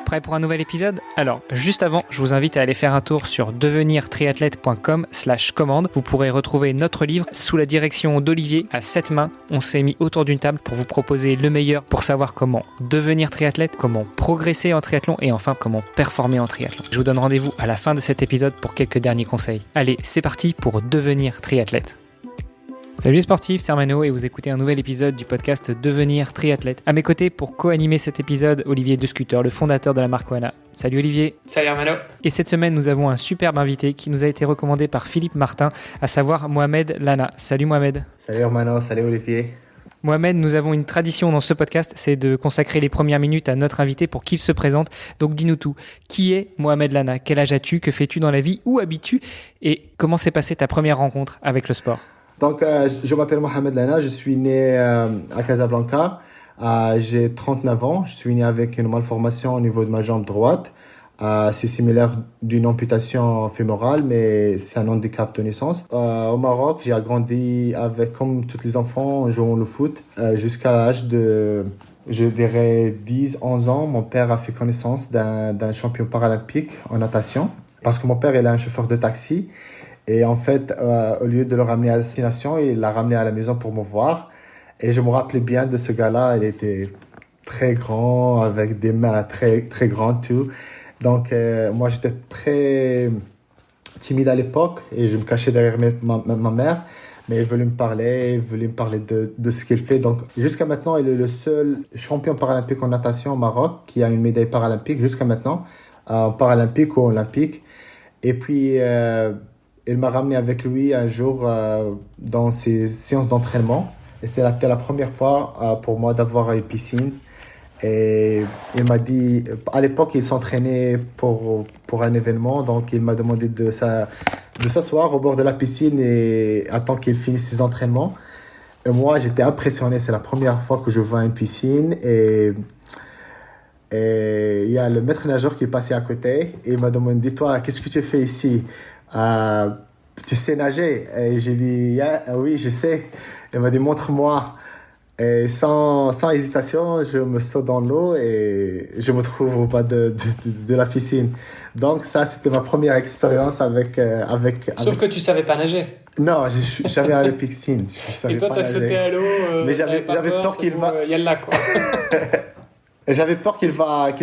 Prêt pour un nouvel épisode ? Alors, juste avant, je vous invite à aller faire un tour sur devenirtriathlète.com/commande. Vous pourrez retrouver notre livre sous la direction d'Olivier à 7 mains. On s'est mis autour d'une table pour vous proposer le meilleur pour savoir comment devenir triathlète, comment progresser en triathlon et enfin comment performer en triathlon. Je vous donne rendez-vous à la fin de cet épisode pour quelques derniers conseils. Allez, c'est parti pour devenir triathlète. Salut les sportifs, c'est Armano et vous écoutez un nouvel épisode du podcast Devenir triathlète. À mes côtés pour co-animer cet épisode, Olivier Descuter, le fondateur de la marque Oana. Salut Olivier. Salut Armano. Et cette semaine, nous avons un superbe invité qui nous a été recommandé par Philippe Martin, à savoir Mohamed Lana. Salut Mohamed. Salut Armano, salut Olivier. Mohamed, nous avons une tradition dans ce podcast, c'est de consacrer les premières minutes à notre invité pour qu'il se présente. Donc dis-nous tout. Qui est Mohamed Lana ? Quel âge as-tu ? Que fais-tu dans la vie ? Où habites-tu ? Et comment s'est passée ta première rencontre avec le sport ? Donc, je m'appelle Mohamed Lana, je suis né à Casablanca, j'ai 39 ans, je suis né avec une malformation au niveau de ma jambe droite. C'est similaire d'une amputation fémorale, mais c'est un handicap de naissance. Au Maroc, j'ai grandi avec, comme tous les enfants, en jouant le foot jusqu'à l'âge de, je dirais, 10-11 ans. Mon père a fait connaissance d'un champion paralympique en natation, parce que mon père il est un chauffeur de taxi. Et en fait, au lieu de le ramener à destination, il l'a ramené à la maison pour me voir. Et je me rappelais bien de ce gars-là. Il était très grand, avec des mains très, très grandes, tout. Donc, moi, j'étais très timide à l'époque et je me cachais derrière ma mère. Mais il voulait me parler de ce qu'il fait. Donc, jusqu'à maintenant, il est le seul champion paralympique en natation au Maroc qui a une médaille paralympique jusqu'à maintenant, paralympique ou olympique. Et puis, il m'a ramené avec lui un jour dans ses séances d'entraînement. Et c'était la première fois pour moi d'avoir une piscine. Et il m'a dit, à l'époque, il s'entraînait pour un événement. Donc, il m'a demandé de s'asseoir au bord de la piscine et attendre qu'il finisse ses entraînements. Et moi, j'étais impressionné. C'est la première fois que je vois une piscine. Et il y a le maître nageur qui est passé à côté. Et il m'a demandé, toi, qu'est-ce que tu fais ici ? Tu sais nager? Et j'ai dit, oui, je sais. Il m'a dit, montre-moi. Et sans hésitation, je me saute dans l'eau et je me trouve au bas de la piscine. Donc ça, c'était ma première expérience avec. Sauf que tu savais pas nager. Non, j'avais à la piscine. Et toi, t'as sauté à l'eau. Mais j'avais peur qu'il va. Il y a le lac, quoi. J'avais peur qu'il va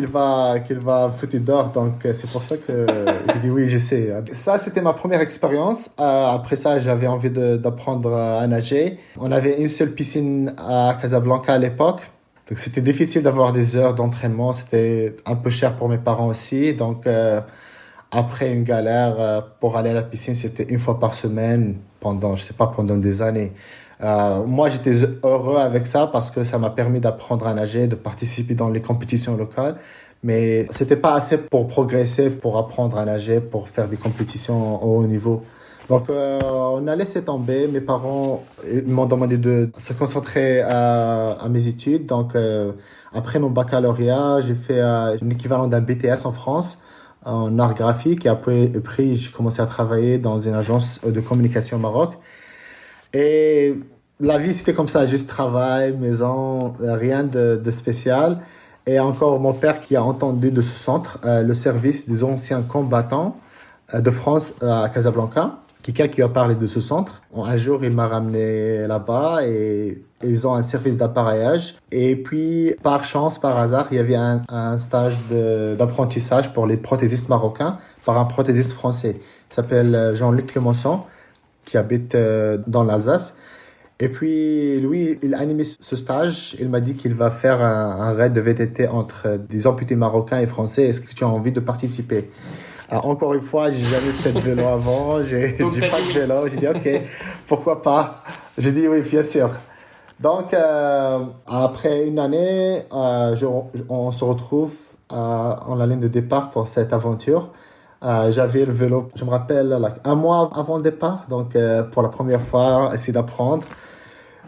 foutre dehors, donc c'est pour ça que j'ai dit oui, je sais. Ça, c'était ma première expérience. Après ça, j'avais envie d'apprendre à nager. On avait une seule piscine à Casablanca à l'époque, donc c'était difficile d'avoir des heures d'entraînement. C'était un peu cher pour mes parents aussi, donc après une galère pour aller à la piscine, c'était une fois par semaine pendant des années. Moi, j'étais heureux avec ça parce que ça m'a permis d'apprendre à nager, de participer dans les compétitions locales. Mais c'était pas assez pour progresser, pour apprendre à nager, pour faire des compétitions au haut niveau. Donc, on a laissé tomber. Mes parents m'ont demandé de se concentrer à mes études. Donc, après mon baccalauréat, j'ai fait un équivalent d'un BTS en France, en art graphique. Et après, j'ai commencé à travailler dans une agence de communication au Maroc. Et la vie, c'était comme ça, juste travail, maison, rien de spécial. Et encore mon père qui a entendu de ce centre, le service des anciens combattants de France à Casablanca. Quelqu'un qui a parlé de ce centre. Un jour, il m'a ramené là-bas et ils ont un service d'appareillage. Et puis, par chance, par hasard, il y avait un stage d'apprentissage pour les prothésistes marocains par un prothésiste français. Il s'appelle Jean-Luc Clemenceau, qui habite dans l'Alsace. Et puis, lui, il a animé ce stage. Il m'a dit qu'il va faire un raid de VTT entre des amputés marocains et français. Est-ce que tu as envie de participer? Encore une fois, j'ai jamais fait de vélo avant. J'ai pas de vélo. J'ai dit, OK, pourquoi pas? J'ai dit, oui, bien sûr. Donc, après une année, on se retrouve en la ligne de départ pour cette aventure. J'avais le vélo, je me rappelle, un mois avant le départ. Donc, pour la première fois, essayer d'apprendre.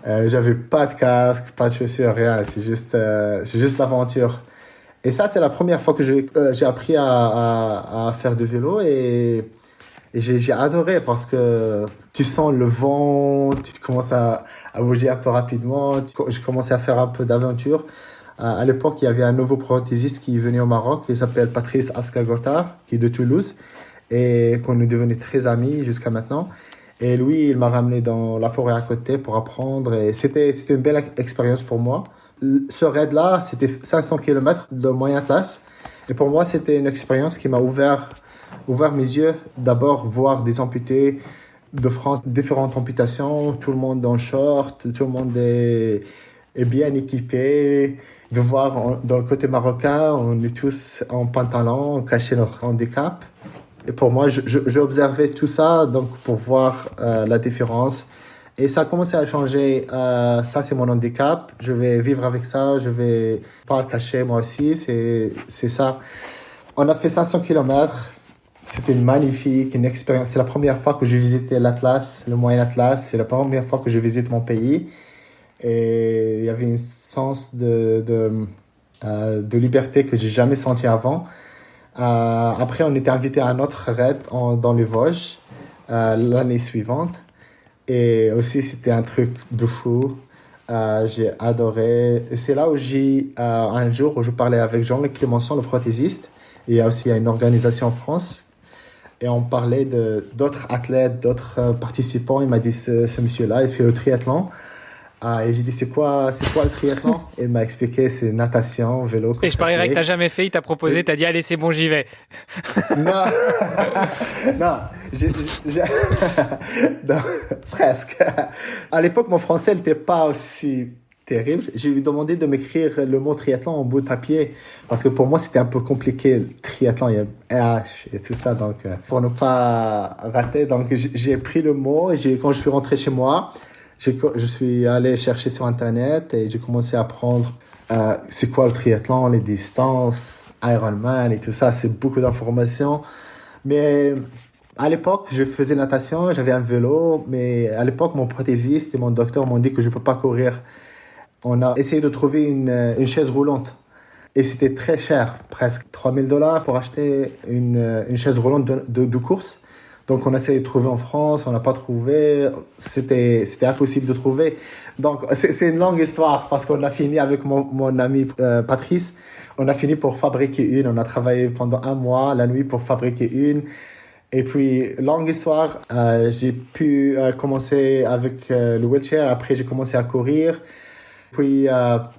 J'avais pas de casque, pas de chaussures, rien. C'est juste l'aventure. Et ça, c'est la première fois que j'ai appris à faire du vélo et j'ai adoré parce que tu sens le vent, tu commences à bouger un peu rapidement. J'ai commencé à faire un peu d'aventure À l'époque, il y avait un nouveau prothésiste qui venait au Maroc, qui s'appelle Patrice Askagortar, qui est de Toulouse, et qu'on est devenus très amis jusqu'à maintenant. Et lui, il m'a ramené dans la forêt à côté pour apprendre, et c'était une belle expérience pour moi. Ce raid-là, c'était 500 km de moyen classe, et pour moi, c'était une expérience qui m'a ouvert mes yeux. D'abord, voir des amputés de France, différentes amputations, tout le monde en short, tout le monde est bien équipé. De voir dans le côté marocain, on est tous en pantalon, on cachait notre handicap. Et pour moi, j'ai observé tout ça donc pour voir la différence. Et ça a commencé à changer. Ça, c'est mon handicap. Je vais vivre avec ça. Je vais pas le cacher moi aussi. C'est ça. On a fait 500 km. C'était une expérience. C'est la première fois que j'ai visité l'Atlas, le Moyen Atlas. C'est la première fois que je visite mon pays. Et il y avait un sens de liberté que j'ai jamais senti avant. Après, on était invité à un autre raid dans les Vosges l'année suivante. Et aussi, c'était un truc de fou. J'ai adoré. Et c'est là où un jour où je parlais avec Jean-Luc Clémenceau, le prothésiste. Et il y a aussi une organisation en France. Et on parlait d'autres athlètes, d'autres participants. Il m'a dit, ce monsieur-là, il fait le triathlon. Et j'ai dit, c'est quoi le triathlon? Et il m'a expliqué, c'est natation, vélo. Et je parierais que tu n'as jamais fait, il t'a proposé, tu as dit, allez, c'est bon, j'y vais. Non, non, non, presque. À l'époque, mon français n'était pas aussi terrible. J'ai lui demandé de m'écrire le mot triathlon en bout de papier, parce que pour moi, c'était un peu compliqué, le triathlon, il y a RH et tout ça, donc pour ne pas rater, donc j'ai pris le mot, et quand je suis rentré chez moi, je suis allé chercher sur Internet et j'ai commencé à apprendre c'est quoi le triathlon, les distances, Ironman et tout ça. C'est beaucoup d'informations. Mais à l'époque, je faisais natation, j'avais un vélo. Mais à l'époque, mon prothésiste et mon docteur m'ont dit que je ne peux pas courir. On a essayé de trouver une chaise roulante. Et c'était très cher, presque $3,000 pour acheter une chaise roulante de course. Donc, on a essayé de trouver en France, on n'a pas trouvé. C'était impossible de trouver. Donc, c'est une longue histoire parce qu'on a fini avec mon ami Patrice. On a fini pour fabriquer une. On a travaillé pendant 1 mois, la nuit, pour fabriquer une. Et puis, longue histoire, j'ai pu commencer avec le wheelchair. Après, j'ai commencé à courir. Puis,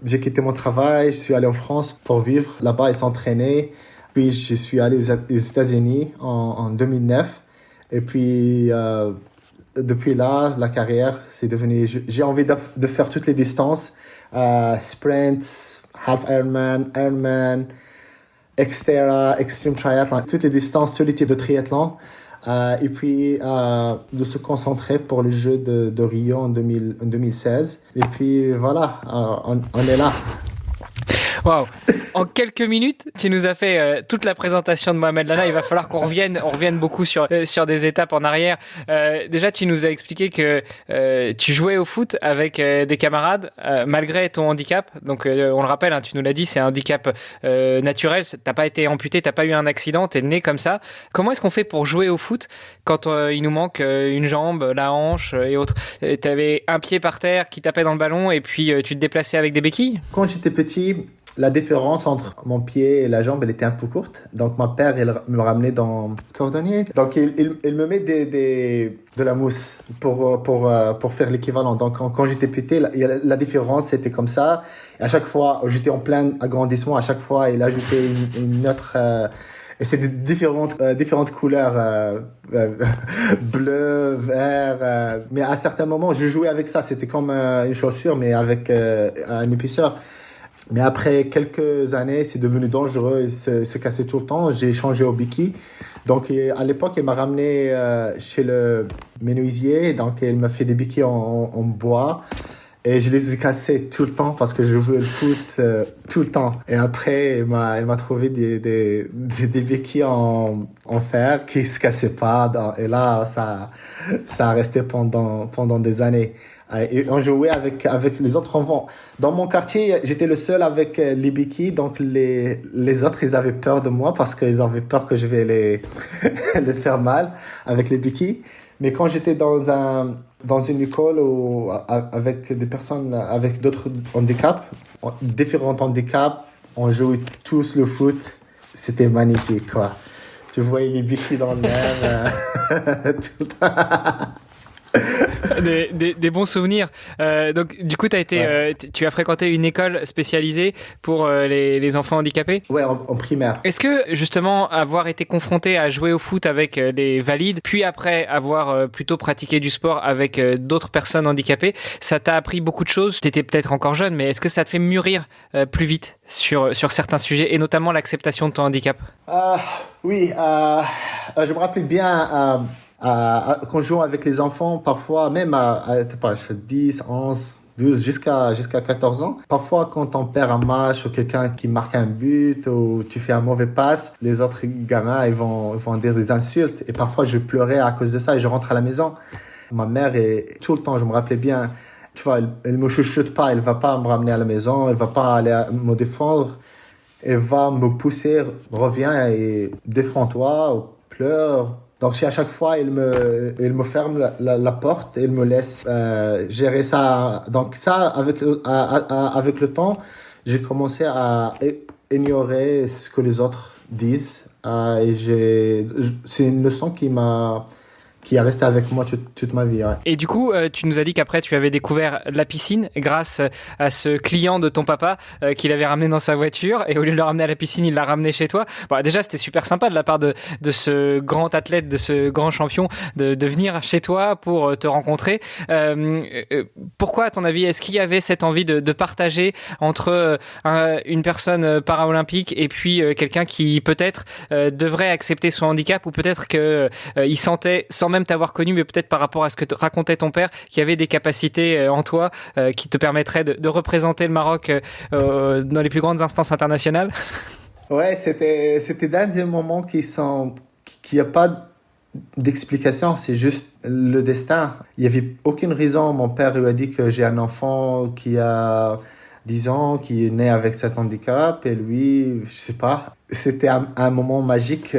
j'ai quitté mon travail. Je suis allé en France pour vivre là-bas et s'entraîner. Puis, je suis allé aux États-Unis en 2009. Et puis, depuis là, la carrière, c'est devenu... J'ai envie de faire toutes les distances. Sprint, Half Ironman, Xterra, Extreme Triathlon. Toutes les distances, tous les types de triathlon. Et puis, de se concentrer pour les Jeux de Rio en 2016. Et puis, voilà, on est là. Waouh! En quelques minutes, tu nous as fait toute la présentation de Mohamed Lana. Il va falloir qu'on revienne beaucoup sur des étapes en arrière. Déjà, tu nous as expliqué que tu jouais au foot avec des camarades malgré ton handicap. Donc, on le rappelle, hein, tu nous l'as dit, c'est un handicap naturel. T'as pas été amputé, t'as pas eu un accident, t'es né comme ça. Comment est-ce qu'on fait pour jouer au foot quand il nous manque une jambe, la hanche et autres? T'avais un pied par terre qui tapait dans le ballon et puis tu te déplaçais avec des béquilles? Quand j'étais petit, la différence entre mon pied et la jambe, elle était un peu courte. Donc, mon père, il me ramenait dans le cordonnier. Donc, il me met de la mousse pour faire l'équivalent. Donc, quand j'étais petit, la différence, c'était comme ça. Et à chaque fois, j'étais en plein agrandissement. À chaque fois, il ajoutait une autre... et c'est différentes couleurs, bleu, vert. Mais à certains moments, je jouais avec ça. C'était comme une chaussure, mais avec un épaisseur. Mais après quelques années, c'est devenu dangereux, il se cassait tout le temps. J'ai changé au béquille. Donc, à l'époque, il m'a ramené chez le menuisier. Donc, il m'a fait des béquilles en bois. Et je les ai cassés tout le temps parce que je jouais le foot tout le temps. Et après, il m'a trouvé des béquilles en fer qui se cassaient pas. Et là, ça a resté pendant des années. Et on jouait avec les autres enfants. Dans mon quartier, j'étais le seul avec les béquilles. Donc, les autres, ils avaient peur de moi parce qu'ils avaient peur que je vais les faire mal avec les béquilles. Mais quand j'étais dans un dans une école avec des personnes avec d'autres handicaps, différents handicaps. On jouait tous le foot. C'était magnifique, quoi. Tu voyais les béquilles dans l'air tout le temps. Des bons souvenirs. Donc, du coup, tu as fréquenté une école spécialisée pour les enfants handicapés ? Ouais, en primaire. Est-ce que, justement, avoir été confronté à jouer au foot avec des valides, puis après avoir plutôt pratiqué du sport avec d'autres personnes handicapées, ça t'a appris beaucoup de choses ? Tu étais peut-être encore jeune, mais est-ce que ça te fait mûrir plus vite sur certains sujets, et notamment l'acceptation de ton handicap ? Oui, je me rappelle bien... quand je joue avec les enfants, parfois, même à 10, 11, 12, jusqu'à 14 ans, parfois quand on perd un match ou quelqu'un qui marque un but ou tu fais un mauvais passe, les autres gamins ils vont dire des insultes et parfois je pleurais à cause de ça et je rentre à la maison. Ma mère, tout le temps, je me rappelais bien, tu vois, elle me chuchote pas, elle va pas me ramener à la maison, elle va pas aller me défendre, elle va me pousser, reviens et défends-toi, pleure. Donc, à chaque fois, il me ferme la porte et il me laisse gérer ça. Donc, ça, avec le temps, j'ai commencé à ignorer ce que les autres disent. C'est une leçon qui est restée avec moi toute ma vie. Ouais. Et du coup, tu nous as dit qu'après, tu avais découvert la piscine grâce à ce client de ton papa qu'il avait ramené dans sa voiture. Et au lieu de le ramener à la piscine, il l'a ramené chez toi. Bon, déjà, c'était super sympa de la part de ce grand athlète, de ce grand champion, de venir chez toi pour te rencontrer. Pourquoi, à ton avis, est-ce qu'il y avait cette envie de partager entre une personne para-olympique et puis quelqu'un qui peut-être devrait accepter son handicap, ou peut-être qu'il sentait, sans même t'avoir connu, mais peut-être par rapport à ce que racontait ton père, qu'il y avait des capacités en toi qui te permettraient de représenter le Maroc dans les plus grandes instances internationales? Ouais, c'était dans des moments qui n'y a pas d'explication, c'est juste le destin. Il n'y avait aucune raison. Mon père lui a dit que j'ai un enfant qui a 10 ans, qui est né avec cet handicap, et lui, je sais pas, c'était un moment magique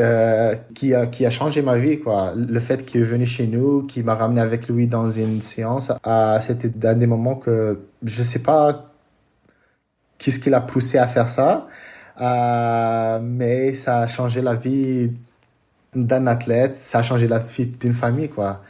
qui a changé ma vie, quoi. Le fait qu'il est venu chez nous, qu'il m'a ramené avec lui dans une séance, c'était un des moments que je sais pas qu'est-ce qui l'a poussé à faire ça, mais ça a changé la vie d'un athlète, ça a changé la vie d'une famille, quoi.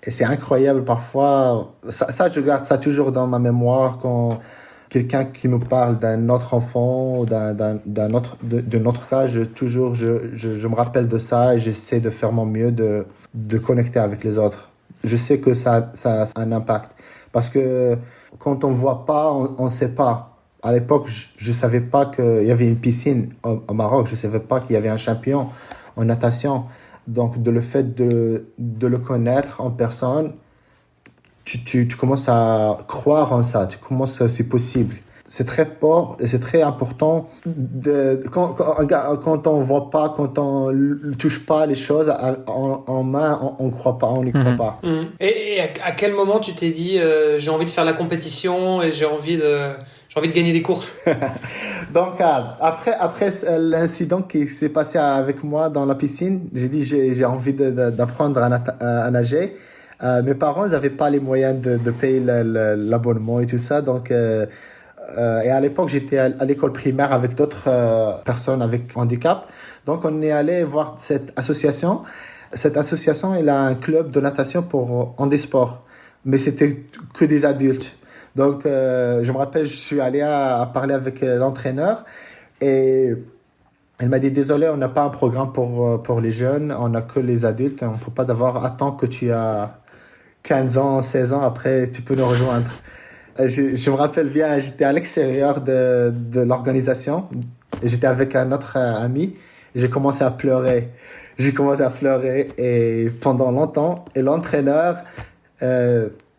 Et c'est incroyable parfois, ça je garde ça toujours dans ma mémoire quand quelqu'un qui me parle d'un autre enfant ou de notre cas, je me rappelle de ça et j'essaie de faire mon mieux de connecter avec les autres. Je sais que ça a un impact. Parce que quand on ne voit pas, on ne sait pas. À l'époque, je ne savais pas qu'il y avait une piscine au Maroc. Je ne savais pas qu'il y avait un champion en natation. Donc, le fait de le connaître en personne, tu commences à croire en ça, c'est possible. C'est très fort et c'est très important quand on voit pas, quand on touche pas les choses en main, on croit pas, on n'y croit pas. Et à quel moment tu t'es dit j'ai envie de faire la compétition et j'ai envie de gagner des courses? Donc après l'incident qui s'est passé avec moi dans la piscine, j'ai dit j'ai envie d'apprendre à nager. Mes parents n'avaient pas les moyens de payer l'abonnement et tout ça. Donc, et à l'époque, j'étais à l'école primaire avec d'autres personnes avec handicap. Donc, on est allé voir cette association. Cette association, elle a un club de natation pour handisport. Mais c'était que des adultes. Donc, je me rappelle, je suis allé à parler avec l'entraîneur. Et elle m'a dit, désolé, on n'a pas un programme pour les jeunes. On n'a que les adultes. On ne peut pas attends que tu as 15 ans, 16 ans, après, tu peux nous rejoindre. Je me rappelle bien, j'étais à l'extérieur de l'organisation. J'étais avec un autre ami. Et j'ai commencé à pleurer. Et pendant longtemps, et l'entraîneur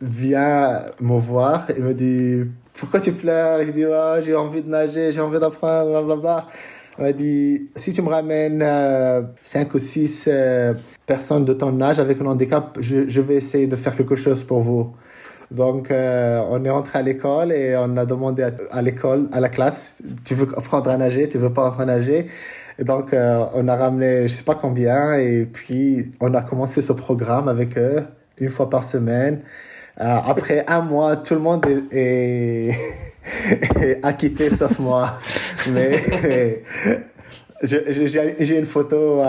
vient me voir et me dit, pourquoi tu pleures? Je dis, oh, j'ai envie de nager, j'ai envie d'apprendre, blablabla. Il m'a dit, si tu me ramènes 5 ou 6 personnes de ton âge avec un handicap, je vais essayer de faire quelque chose pour vous. Donc, on est rentré à l'école et on a demandé à l'école, à la classe, tu veux apprendre à nager, tu veux pas apprendre à nager? Et donc, on a ramené je sais pas combien et puis on a commencé ce programme avec eux 1 fois par semaine. Après un mois, tout le monde est acquitté sauf moi. Mais j'ai une photo.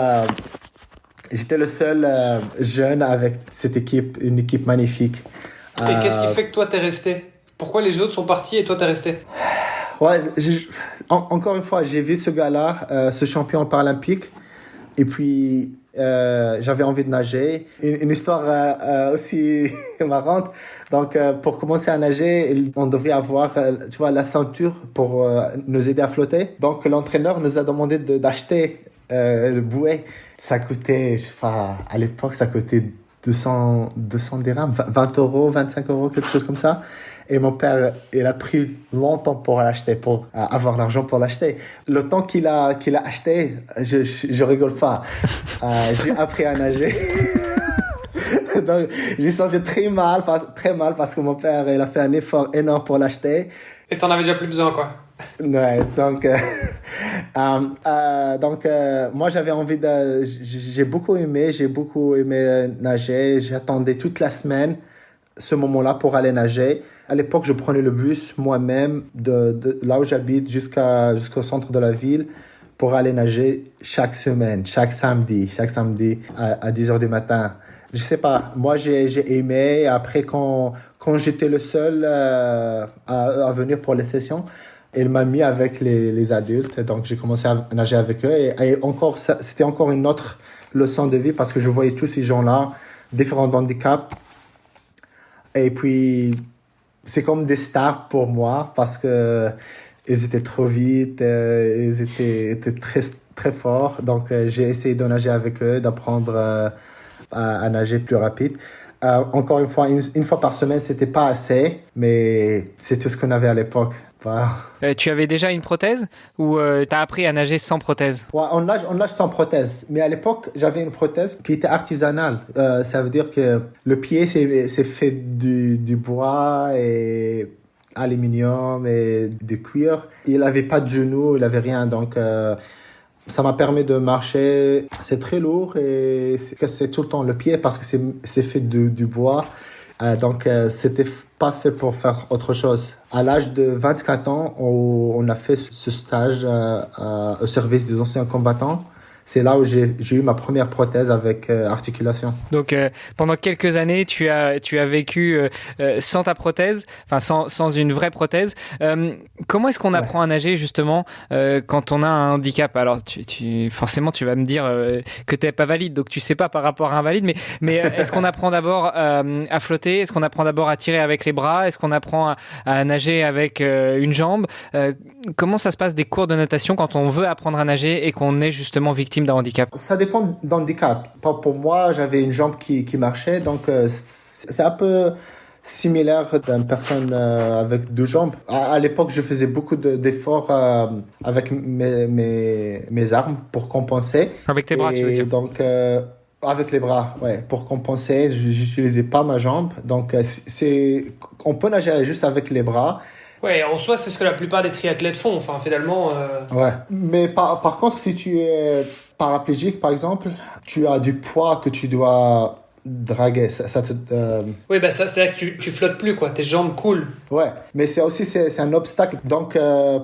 J'étais le seul jeune avec cette équipe, une équipe magnifique. Et qu'est-ce qui fait que toi, t'es resté? Pourquoi les autres sont partis et toi, t'es resté? Ouais, encore une fois, j'ai vu ce gars-là, ce champion paralympique. Et puis, j'avais envie de nager. Une histoire aussi marrante. Donc, pour commencer à nager, on devrait avoir, tu vois, la ceinture pour nous aider à flotter. Donc, l'entraîneur nous a demandé d'acheter le bouée. Ça coûtait, enfin, à l'époque, ça coûtait 200 dirhams, 20 euros, 25 euros, quelque chose comme ça. Et mon père, il a pris longtemps pour l'acheter, pour avoir l'argent pour l'acheter. Le temps qu'il a acheté, je rigole pas. J'ai appris à nager. Donc, j'ai senti très mal parce que mon père, il a fait un effort énorme pour l'acheter. Et t'en avais déjà plus besoin, quoi. Ouais, donc, moi j'avais envie j'ai beaucoup aimé nager. J'attendais toute la semaine ce moment-là pour aller nager. À l'époque, je prenais le bus moi-même de là où j'habite jusqu'au centre de la ville pour aller nager chaque semaine, chaque samedi à 10h du matin. Je sais pas, moi j'ai aimé. Après, quand j'étais le seul à venir pour les sessions, il m'a mis avec les adultes, donc j'ai commencé à nager avec eux. Et encore, c'était encore une autre leçon de vie parce que je voyais tous ces gens-là, différents handicaps. Et puis, c'est comme des stars pour moi parce que ils étaient trop vite, ils étaient très, très forts. Donc, j'ai essayé de nager avec eux, d'apprendre à nager plus rapide. Encore une fois, une fois par semaine, c'était pas assez, mais c'est tout ce qu'on avait à l'époque. Voilà. Tu avais déjà une prothèse ou tu as appris à nager sans prothèse? Ouais, on nage sans prothèse. Mais à l'époque, j'avais une prothèse qui était artisanale. Ça veut dire que le pied, c'est fait du bois et aluminium et de cuir. Il n'avait pas de genoux, il n'avait rien. Donc, ça m'a permis de marcher. C'est très lourd et c'est tout le temps le pied parce que c'est fait du bois. Donc, c'était pas fait pour faire autre chose. À l'âge de 24 ans, on a fait ce stage au service des anciens combattants. C'est là où j'ai eu ma première prothèse avec articulation. Donc, pendant quelques années, tu as vécu sans ta prothèse, enfin sans une vraie prothèse. Comment est-ce qu'on apprend à nager justement quand on a un handicap? Alors, forcément, tu vas me dire que tu n'es pas valide, donc tu sais pas par rapport à un valide. Mais est-ce qu'on apprend d'abord à flotter? Est-ce qu'on apprend d'abord à tirer avec les bras? Est-ce qu'on apprend à nager avec une jambe? Comment ça se passe des cours de natation quand on veut apprendre à nager et qu'on est justement victime d'un handicap? Ça dépend d'handicap. Pour moi, j'avais une jambe qui marchait, donc c'est un peu similaire d'une personne avec deux jambes. À l'époque, je faisais beaucoup d'efforts avec mes armes pour compenser. Avec tes bras, tu veux dire? Donc, avec les bras, ouais, pour compenser, j'utilisais pas ma jambe. Donc, on peut nager juste avec les bras. Ouais, en soi, c'est ce que la plupart des triathlètes font. Enfin, finalement. Ouais. Mais par contre, si tu es paraplégique, par exemple, tu as du poids que tu dois draguer. Oui, bah ça, c'est-à-dire que tu flottes plus, quoi. Tes jambes coulent. Ouais, mais c'est un obstacle. Donc,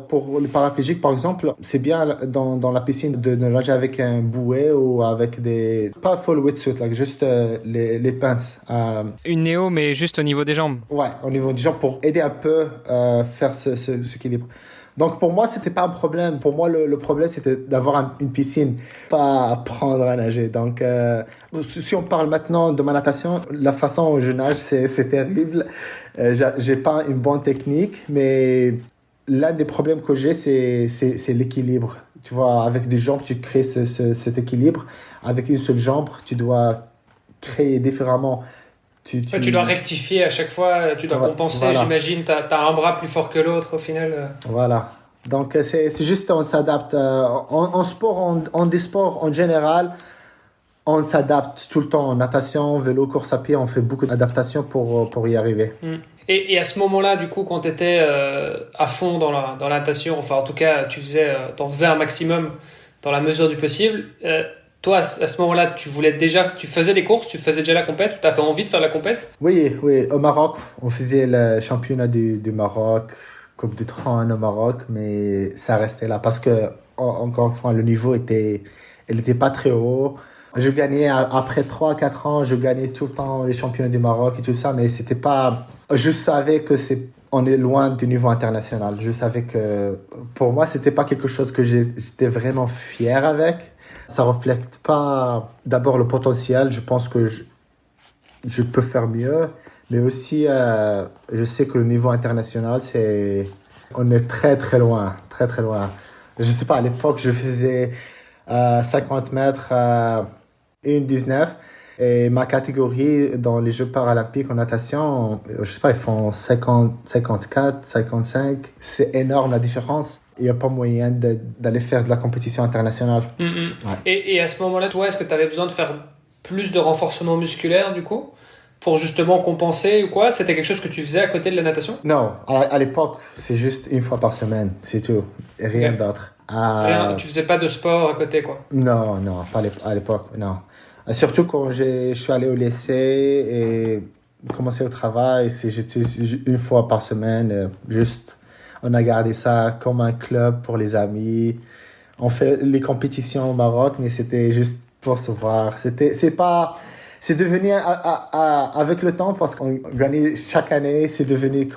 pour les paraplégiques, par exemple, c'est bien dans la piscine de nager avec un bouée ou avec pas full wetsuit, like, juste les pinces. Une néo, mais juste au niveau des jambes. Ouais, au niveau des jambes pour aider un peu faire ce équilibre. Donc, pour moi, c'était pas un problème. Pour moi, le problème, c'était d'avoir une piscine, pas apprendre à nager. Donc, si on parle maintenant de ma natation, la façon dont je nage, c'est terrible. J'ai pas une bonne technique, mais l'un des problèmes que j'ai, c'est l'équilibre. Tu vois, avec des jambes, tu crées cet équilibre. Avec une seule jambe, tu dois créer différemment. Tu dois rectifier à chaque fois, tu dois compenser, voilà. J'imagine, t'as un bras plus fort que l'autre au final. Voilà. Donc, c'est juste, on s'adapte. En sport, en des sports en général, on s'adapte tout le temps. En natation, vélo, course à pied, on fait beaucoup d'adaptations pour y arriver. Et à ce moment-là, du coup, quand tu étais à fond dans la natation, enfin en tout cas, t'en faisais un maximum dans la mesure du possible, toi, à ce moment-là, tu faisais des courses, tu faisais déjà la compète, tu avais envie de faire la compète? Oui, oui, au Maroc, on faisait le championnat du Maroc, Coupe du Trône au Maroc, mais ça restait là parce que, encore une fois, le niveau il était pas très haut. Je gagnais, après 3 4 ans, je gagnais tout le temps les championnats du Maroc et tout ça, mais c'était pas, je savais que on est loin du niveau international. Je savais que, pour moi, c'était pas quelque chose que j'étais vraiment fier avec. Ça reflète pas d'abord le potentiel. Je pense que je peux faire mieux, mais aussi, je sais que le niveau international, on est très très loin, très très loin. Je sais pas, à l'époque, je faisais 50 mètres, 1,19 et ma catégorie dans les Jeux paralympiques en natation, je sais pas, ils font 50, 54, 55. C'est énorme la différence. Il n'y a pas moyen d'aller faire de la compétition internationale. Ouais. Et à ce moment-là, toi, est-ce que tu avais besoin de faire plus de renforcement musculaire du coup pour justement compenser ou quoi? C'était quelque chose que tu faisais à côté de la natation? Non, à l'époque, c'est juste une fois par semaine, c'est tout. Et rien d'autre. Tu faisais pas de sport à côté, quoi? Non, pas à l'époque, non. Surtout quand je suis allé au lycée et commencé au travail, j'étais une fois par semaine, juste, on a gardé ça comme un club pour les amis. On fait les compétitions au Maroc, mais c'était juste pour se voir. C'est devenu, avec le temps, parce qu'on gagnait chaque année, c'est devenu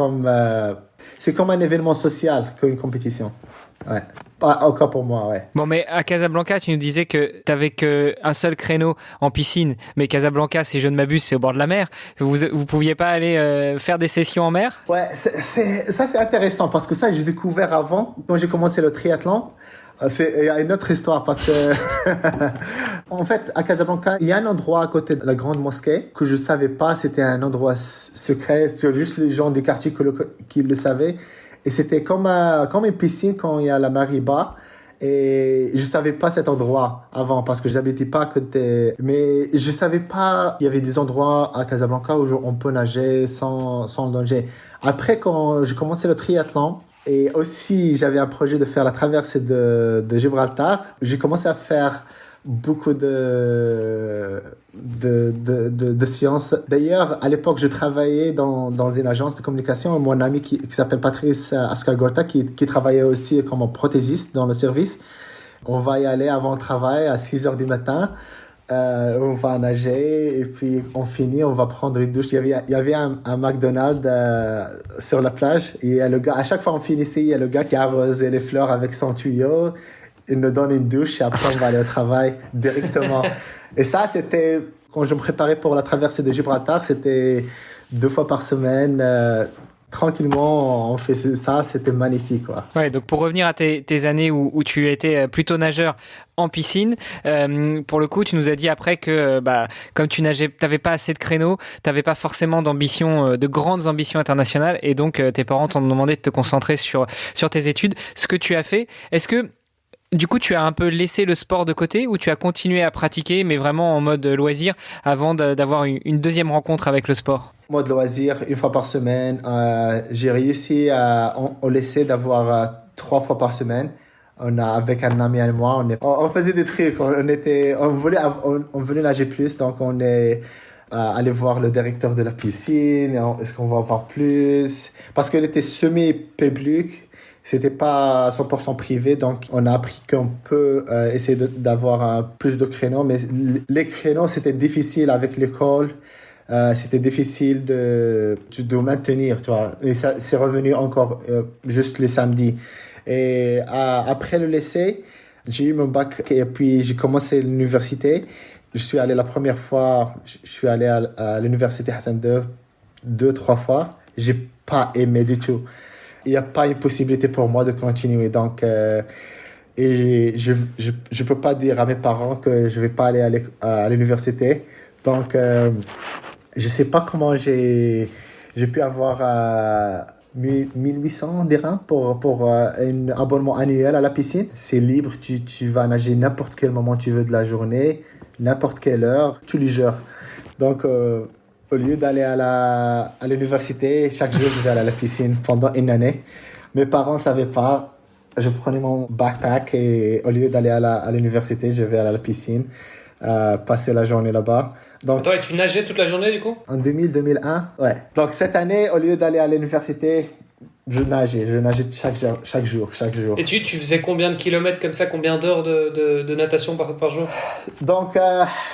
c'est comme un événement social qu'une compétition. Ouais. Encore pour moi, ouais. Bon, mais à Casablanca, tu nous disais que tu n'avais qu'un seul créneau en piscine, mais Casablanca, si je ne m'abuse, c'est au bord de la mer. Vous pouviez pas aller faire des sessions en mer? Ouais, ça c'est intéressant parce que ça j'ai découvert avant, quand j'ai commencé le triathlon. Il y a une autre histoire parce que, en fait, à Casablanca, il y a un endroit à côté de la grande mosquée que je savais pas, c'était un endroit secret, c'est juste les gens du quartier qui le savaient. Et c'était comme une piscine quand il y a la marée bas. Et je savais pas cet endroit avant parce que je n'habitais pas à côté. Mais je savais pas qu'il y avait des endroits à Casablanca où on peut nager sans danger. Après, quand j'ai commencé le triathlon, et aussi j'avais un projet de faire la traversée de Gibraltar, j'ai commencé à faire beaucoup de sciences. D'ailleurs, à l'époque, je travaillais dans une agence de communication. Mon ami qui s'appelle Patrice Ascalgorta, qui travaillait aussi comme prothésiste dans le service. On va y aller avant le travail à 6 heures du matin. On va nager et puis on finit, on va prendre une douche. Il y avait un McDonald's sur la plage. Et à chaque fois on finissait, il y a le gars qui arrosait les fleurs avec son tuyau. Il nous donne une douche et après on va aller au travail directement. Et ça, c'était quand je me préparais pour la traversée de Gibraltar, c'était 2 fois par semaine. Tranquillement, on fait ça, c'était magnifique, quoi. Ouais, donc pour revenir à tes années où tu étais plutôt nageur en piscine, pour le coup, tu nous as dit après que comme tu nageais, t'avais pas assez de créneaux, t'avais pas forcément de grandes ambitions internationales, et donc tes parents t'ont demandé de te concentrer sur tes études. Ce que tu as fait, est-ce que du coup, tu as un peu laissé le sport de côté ou tu as continué à pratiquer, mais vraiment en mode loisir, avant d'avoir une deuxième rencontre avec le sport? Mode loisir, une fois par semaine. J'ai réussi au lycée d'avoir 3 fois par semaine. Avec un ami et moi, on faisait des trucs. On voulait nager plus, donc on est allé voir le directeur de la piscine. Est-ce qu'on va en voir plus? Parce qu'elle était semi-publique. C'était pas 100% privé, donc on a appris qu'on peut essayer d'avoir plus de créneaux, mais les créneaux, c'était difficile avec l'école, c'était difficile de maintenir, tu vois. Et ça, c'est revenu encore juste les samedis. Et après le lycée, j'ai eu mon bac et puis j'ai commencé l'université. Je suis allé la première fois, je suis allé à l'université Hassan II 2-3 fois. J'ai pas aimé du tout. Il n'y a pas une possibilité pour moi de continuer. Donc, et je peux pas dire à mes parents que je vais pas aller à l'université. Donc, je sais pas comment j'ai pu avoir 1800 dirhams pour un abonnement annuel à la piscine. C'est libre, tu vas nager n'importe quel moment tu veux de la journée, n'importe quelle heure, tous les jours. Donc, au lieu d'aller à l'université, chaque jour, je vais aller à la piscine pendant une année. Mes parents ne savaient pas. Je prenais mon backpack et au lieu d'aller à l'université, je vais à la piscine, passer la journée là-bas. Donc, Attends, et tu nageais toute la journée du coup? en 2000-2001, ouais. Donc cette année, au lieu d'aller à l'université, je nageais chaque jour. Et tu faisais combien de kilomètres comme ça, combien d'heures de natation par jour? Donc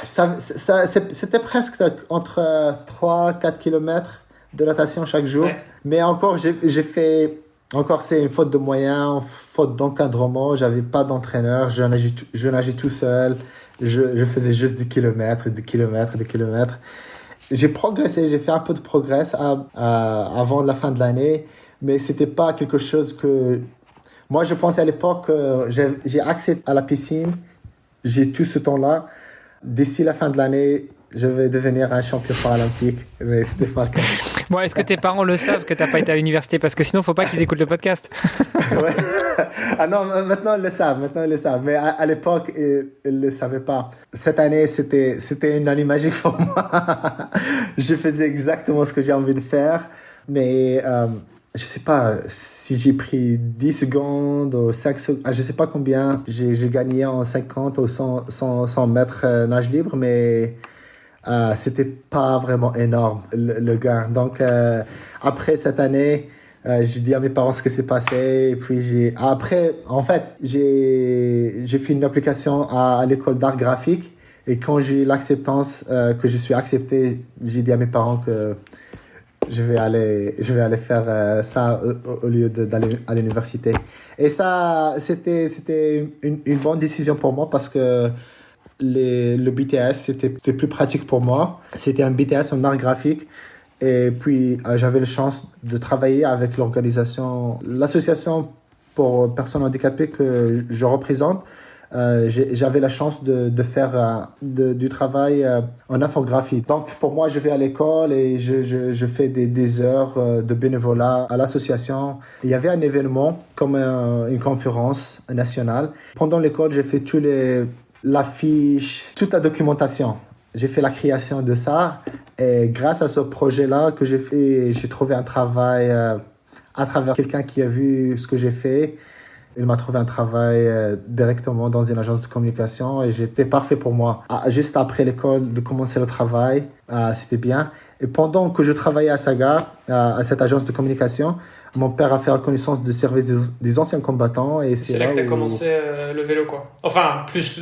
c'était presque entre 3-4 kilomètres de natation chaque jour. Ouais. Mais encore, j'ai fait... Encore, c'est une faute de moyens, faute d'encadrement. J'avais pas d'entraîneur. Je nageais tout seul. Je faisais juste des kilomètres. J'ai progressé. J'ai fait un peu de progrès avant la fin de l'année. Mais c'était pas quelque chose que... Moi, je pensais à l'époque que j'ai accès à la piscine. J'ai tout ce temps-là. D'ici la fin de l'année, je vais devenir un champion paralympique. Mais c'était pas le cas. Bon, est-ce que tes parents le savent que tu n'as pas été à l'université? Parce que sinon, il ne faut pas qu'ils écoutent le podcast. Ouais. Ah non, maintenant ils le savent. Mais à l'époque, ils ne le savaient pas. Cette année, c'était une année magique pour moi. Je faisais exactement ce que j'ai envie de faire. Mais je ne sais pas si j'ai pris 10 secondes ou 5 secondes. Je ne sais pas combien j'ai gagné en 50 ou 100 mètres nage libre. Mais... c'était pas vraiment énorme le gain. Donc après cette année, j'ai dit à mes parents ce qui s'est passé. Et puis après, en fait, j'ai fait une application à l'école d'art graphique. Et quand j'ai eu l'acceptance que je suis accepté, j'ai dit à mes parents que je vais aller faire ça au lieu d'aller à l'université. Et ça, c'était une bonne décision pour moi parce que le BTS, c'était plus pratique pour moi. C'était un BTS en art graphique. Et puis, j'avais la chance de travailler avec l'association pour personnes handicapées que je représente. J'avais la chance de faire du travail en infographie. Donc, pour moi, je vais à l'école et je fais des heures de bénévolat à l'association. Il y avait un événement comme une conférence nationale. Pendant l'école, j'ai fait l'affiche, toute la documentation. J'ai fait la création de ça et grâce à ce projet-là que j'ai fait, j'ai trouvé un travail à travers quelqu'un qui a vu ce que j'ai fait. Il m'a trouvé un travail directement dans une agence de communication et c'était parfait pour moi. Juste après l'école, de commencer le travail, c'était bien. Et pendant que je travaillais à Saga, à cette agence de communication, mon père a fait reconnaissance de service des anciens combattants. Et c'est là que tu as commencé le vélo, quoi. Enfin, plus,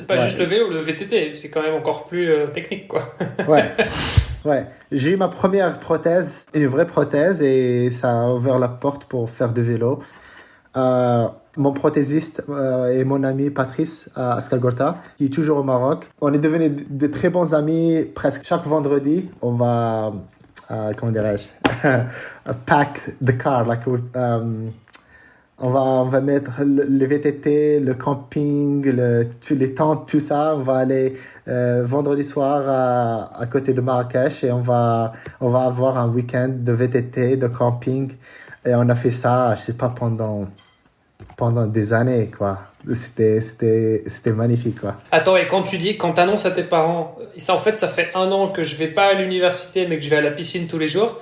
pas juste le vélo, le VTT, c'est quand même encore plus technique, quoi. Ouais. J'ai eu ma première prothèse, une vraie prothèse, et ça a ouvert la porte pour faire du vélo. Mon prothésiste est mon ami Patrice Ascalgorta, qui est toujours au Maroc. On est devenus de très bons amis. Presque chaque vendredi, on va, comment dirais-je, pack the car. On va mettre le VTT, le camping, les tentes, tout ça. On va aller vendredi soir à côté de Marrakech et on va avoir un week-end de VTT, de camping. Et on a fait ça, je sais pas, pendant des années, quoi. C'était magnifique, quoi. Attends, et quand t'annonces à tes parents, ça, en fait, ça fait 1 an que je vais pas à l'université, mais que je vais à la piscine tous les jours,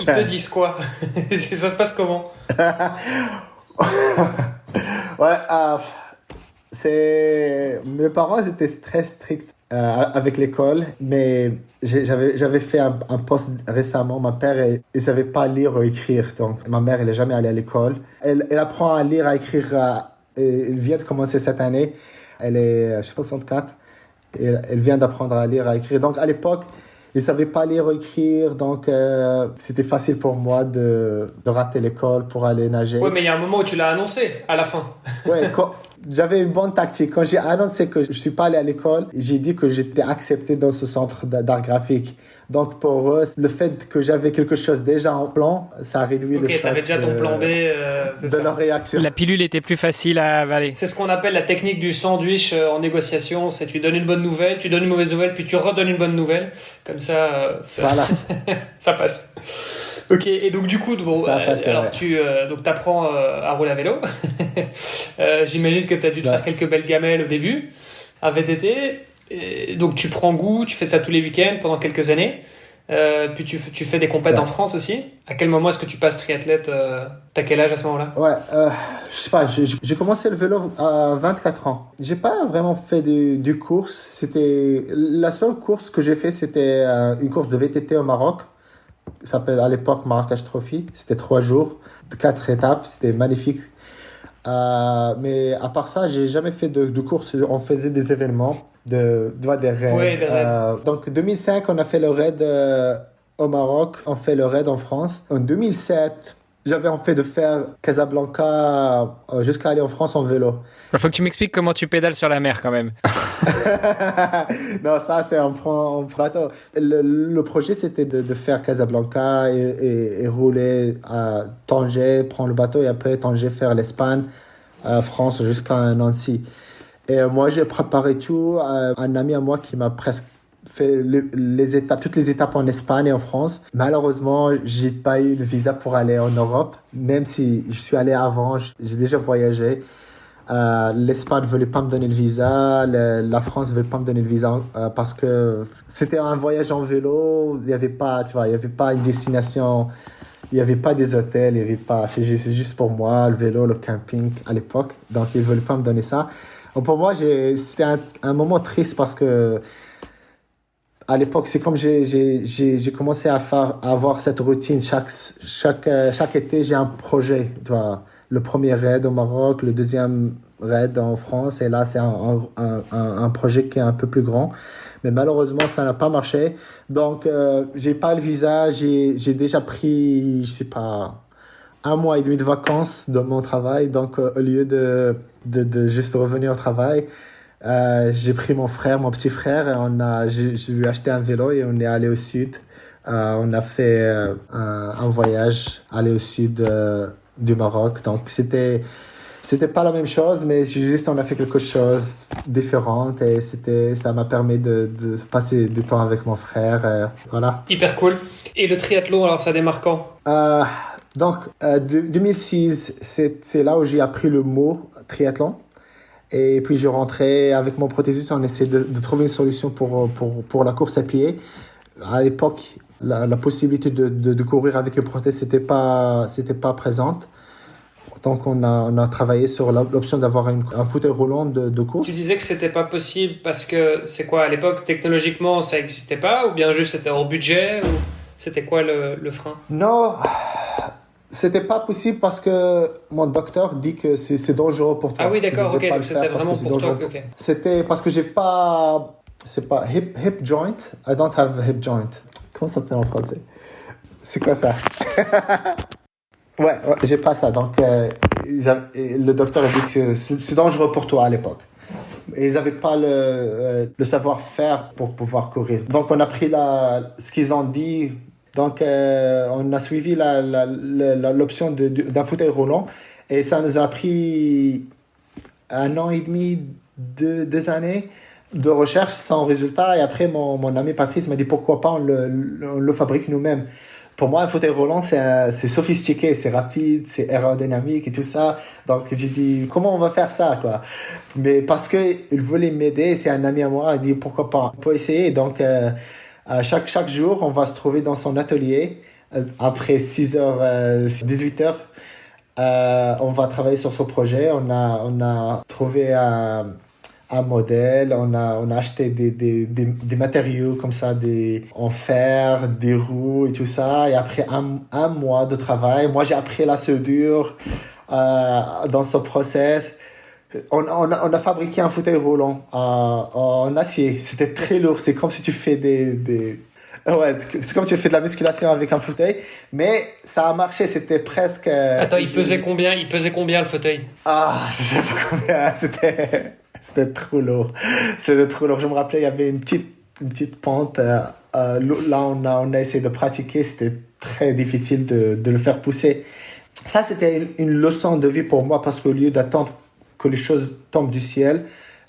ils te disent quoi? Ça se passe comment? Ouais, mes parents étaient très stricts avec l'école, mais j'avais fait un post récemment. Ma mère, elle savait pas lire ou écrire, donc ma mère, elle est jamais allée à l'école. Elle apprend à lire, à écrire. Elle vient de commencer cette année. Elle est 64. Et elle vient d'apprendre à lire, à écrire. Donc à l'époque, je savais pas lire ou écrire, donc c'était facile pour moi de rater l'école pour aller nager. Ouais, mais il y a un moment où tu l'as annoncé, à la fin. Ouais, j'avais une bonne tactique. Quand j'ai annoncé que je suis pas allé à l'école, j'ai dit que j'étais accepté dans ce centre d'art graphique. Donc pour eux, le fait que j'avais quelque chose déjà en plan, ça a réduit le choc. Ok, t'avais déjà ton plan B. De leur réaction. La pilule était plus facile à avaler. C'est ce qu'on appelle la technique du sandwich en négociation. C'est tu donnes une bonne nouvelle, tu donnes une mauvaise nouvelle, puis tu redonnes une bonne nouvelle. Comme ça, voilà. Ça passe. Ok, et donc du coup, bon, alors tu apprends à rouler à vélo. J'imagine que tu as dû te faire quelques belles gamelles au début à VTT. Et donc tu prends goût, tu fais ça tous les week-ends pendant quelques années. puis tu fais des compètes en France aussi. À quel moment est-ce que tu passes triathlète T'as quel âge à ce moment-là? Ouais, je sais pas, j'ai commencé le vélo à 24 ans. J'ai pas vraiment fait du course. C'était la seule course que j'ai fait, c'était une course de VTT au Maroc. Ça s'appelle à l'époque Marrakech Trophy. C'était 3 jours, 4 étapes. C'était magnifique. Mais à part ça, j'ai jamais fait de course. On faisait des événements, des raids. Oui, des raids. Donc 2005, on a fait le raid au Maroc. On fait le raid en France. En 2007, j'avais envie de faire Casablanca jusqu'à aller en France en vélo. Il faut que tu m'expliques comment tu pédales sur la mer quand même. Non, ça c'est un prato. Le projet c'était de faire Casablanca et rouler à Tanger, prendre le bateau et après Tanger faire l'Espagne, France jusqu'à Nancy. Et moi j'ai préparé tout. Un ami à moi qui m'a presque fait toutes les étapes en Espagne et en France. Malheureusement, j'ai pas eu de visa pour aller en Europe, même si je suis allé avant, j'ai déjà voyagé. L'Espagne ne voulait pas me donner le visa, la France ne voulait pas me donner le visa parce que c'était un voyage en vélo, il n'y avait pas, tu vois, il y avait pas une destination, il n'y avait pas des hôtels, il y avait pas, c'est juste pour moi, le vélo, le camping à l'époque, donc ils ne voulaient pas me donner ça. Donc pour moi, c'était un moment triste parce que à l'époque, c'est comme j'ai commencé à avoir cette routine. Chaque été, j'ai un projet. Tu vois, le premier raid au Maroc, le deuxième raid en France. Et là, c'est un projet qui est un peu plus grand. Mais malheureusement, ça n'a pas marché. Donc, j'ai pas le visa. J'ai déjà pris, je sais pas, 1 mois et demi de vacances de mon travail. Donc, au lieu de juste revenir au travail, j'ai pris mon petit frère, et je lui ai acheté un vélo et on est allé au sud. On a fait un voyage, aller au sud du Maroc. Donc c'était pas la même chose, mais juste on a fait quelque chose de différent et ça m'a permis de passer du temps avec mon frère. Voilà. Hyper cool. Et le triathlon, alors ça démarre quand? Donc 2006, c'est là où j'ai appris le mot triathlon. Et puis je rentrais avec mon prothésiste, on essayait de trouver une solution pour la course à pied. À l'époque, la possibilité de courir avec une prothèse, c'était pas présente. Donc on a travaillé sur l'option d'avoir un fauteuil roulant de course. Tu disais que c'était pas possible parce que c'est quoi à l'époque, technologiquement ça existait pas, ou bien juste c'était hors budget, ou c'était quoi le frein? Non. C'était pas possible parce que mon docteur dit que c'est dangereux pour toi. Ah oui, d'accord, ok, donc c'était vraiment pour toi. Okay. C'était parce que c'est pas hip joint. I don't have a hip joint. Comment ça s'appelle en français? C'est quoi ça? ouais, j'ai pas ça. Donc, le docteur a dit que c'est dangereux pour toi à l'époque. Et ils n'avaient pas le savoir-faire pour pouvoir courir. Donc, on a pris ce qu'ils ont dit. Donc, on a suivi l'option d'un fauteuil roulant et ça nous a pris 1 an et demi, 2 années de recherche sans résultat. Et après, mon ami Patrice m'a dit pourquoi pas on le fabrique nous-mêmes. Pour moi, un fauteuil roulant, c'est sophistiqué, c'est rapide, c'est aérodynamique et tout ça. Donc, j'ai dit, comment on va faire ça, quoi? Mais parce qu'il voulait m'aider, c'est un ami à moi, il a dit pourquoi pas, on peut essayer. Donc, chaque jour, on va se trouver dans son atelier. Après 6h, 18h, on va travailler sur ce projet. On a trouvé un modèle, on a acheté des matériaux comme ça, en fer, des roues et tout ça. Et après un mois de travail, moi j'ai appris la soudure dans ce process. On a fabriqué un fauteuil roulant en acier. C'était très lourd. C'est comme si tu fais ouais, c'est comme si tu fais de la musculation avec un fauteuil. Mais ça a marché. C'était presque... Attends, il pesait combien le fauteuil? Ah, je sais pas combien. C'était trop lourd. C'était trop lourd. Je me rappelais, il y avait une petite pente. Là, on a essayé de pratiquer. C'était très difficile de le faire pousser. Ça, c'était une leçon de vie pour moi parce qu'au lieu d'attendre que les choses tombent du ciel,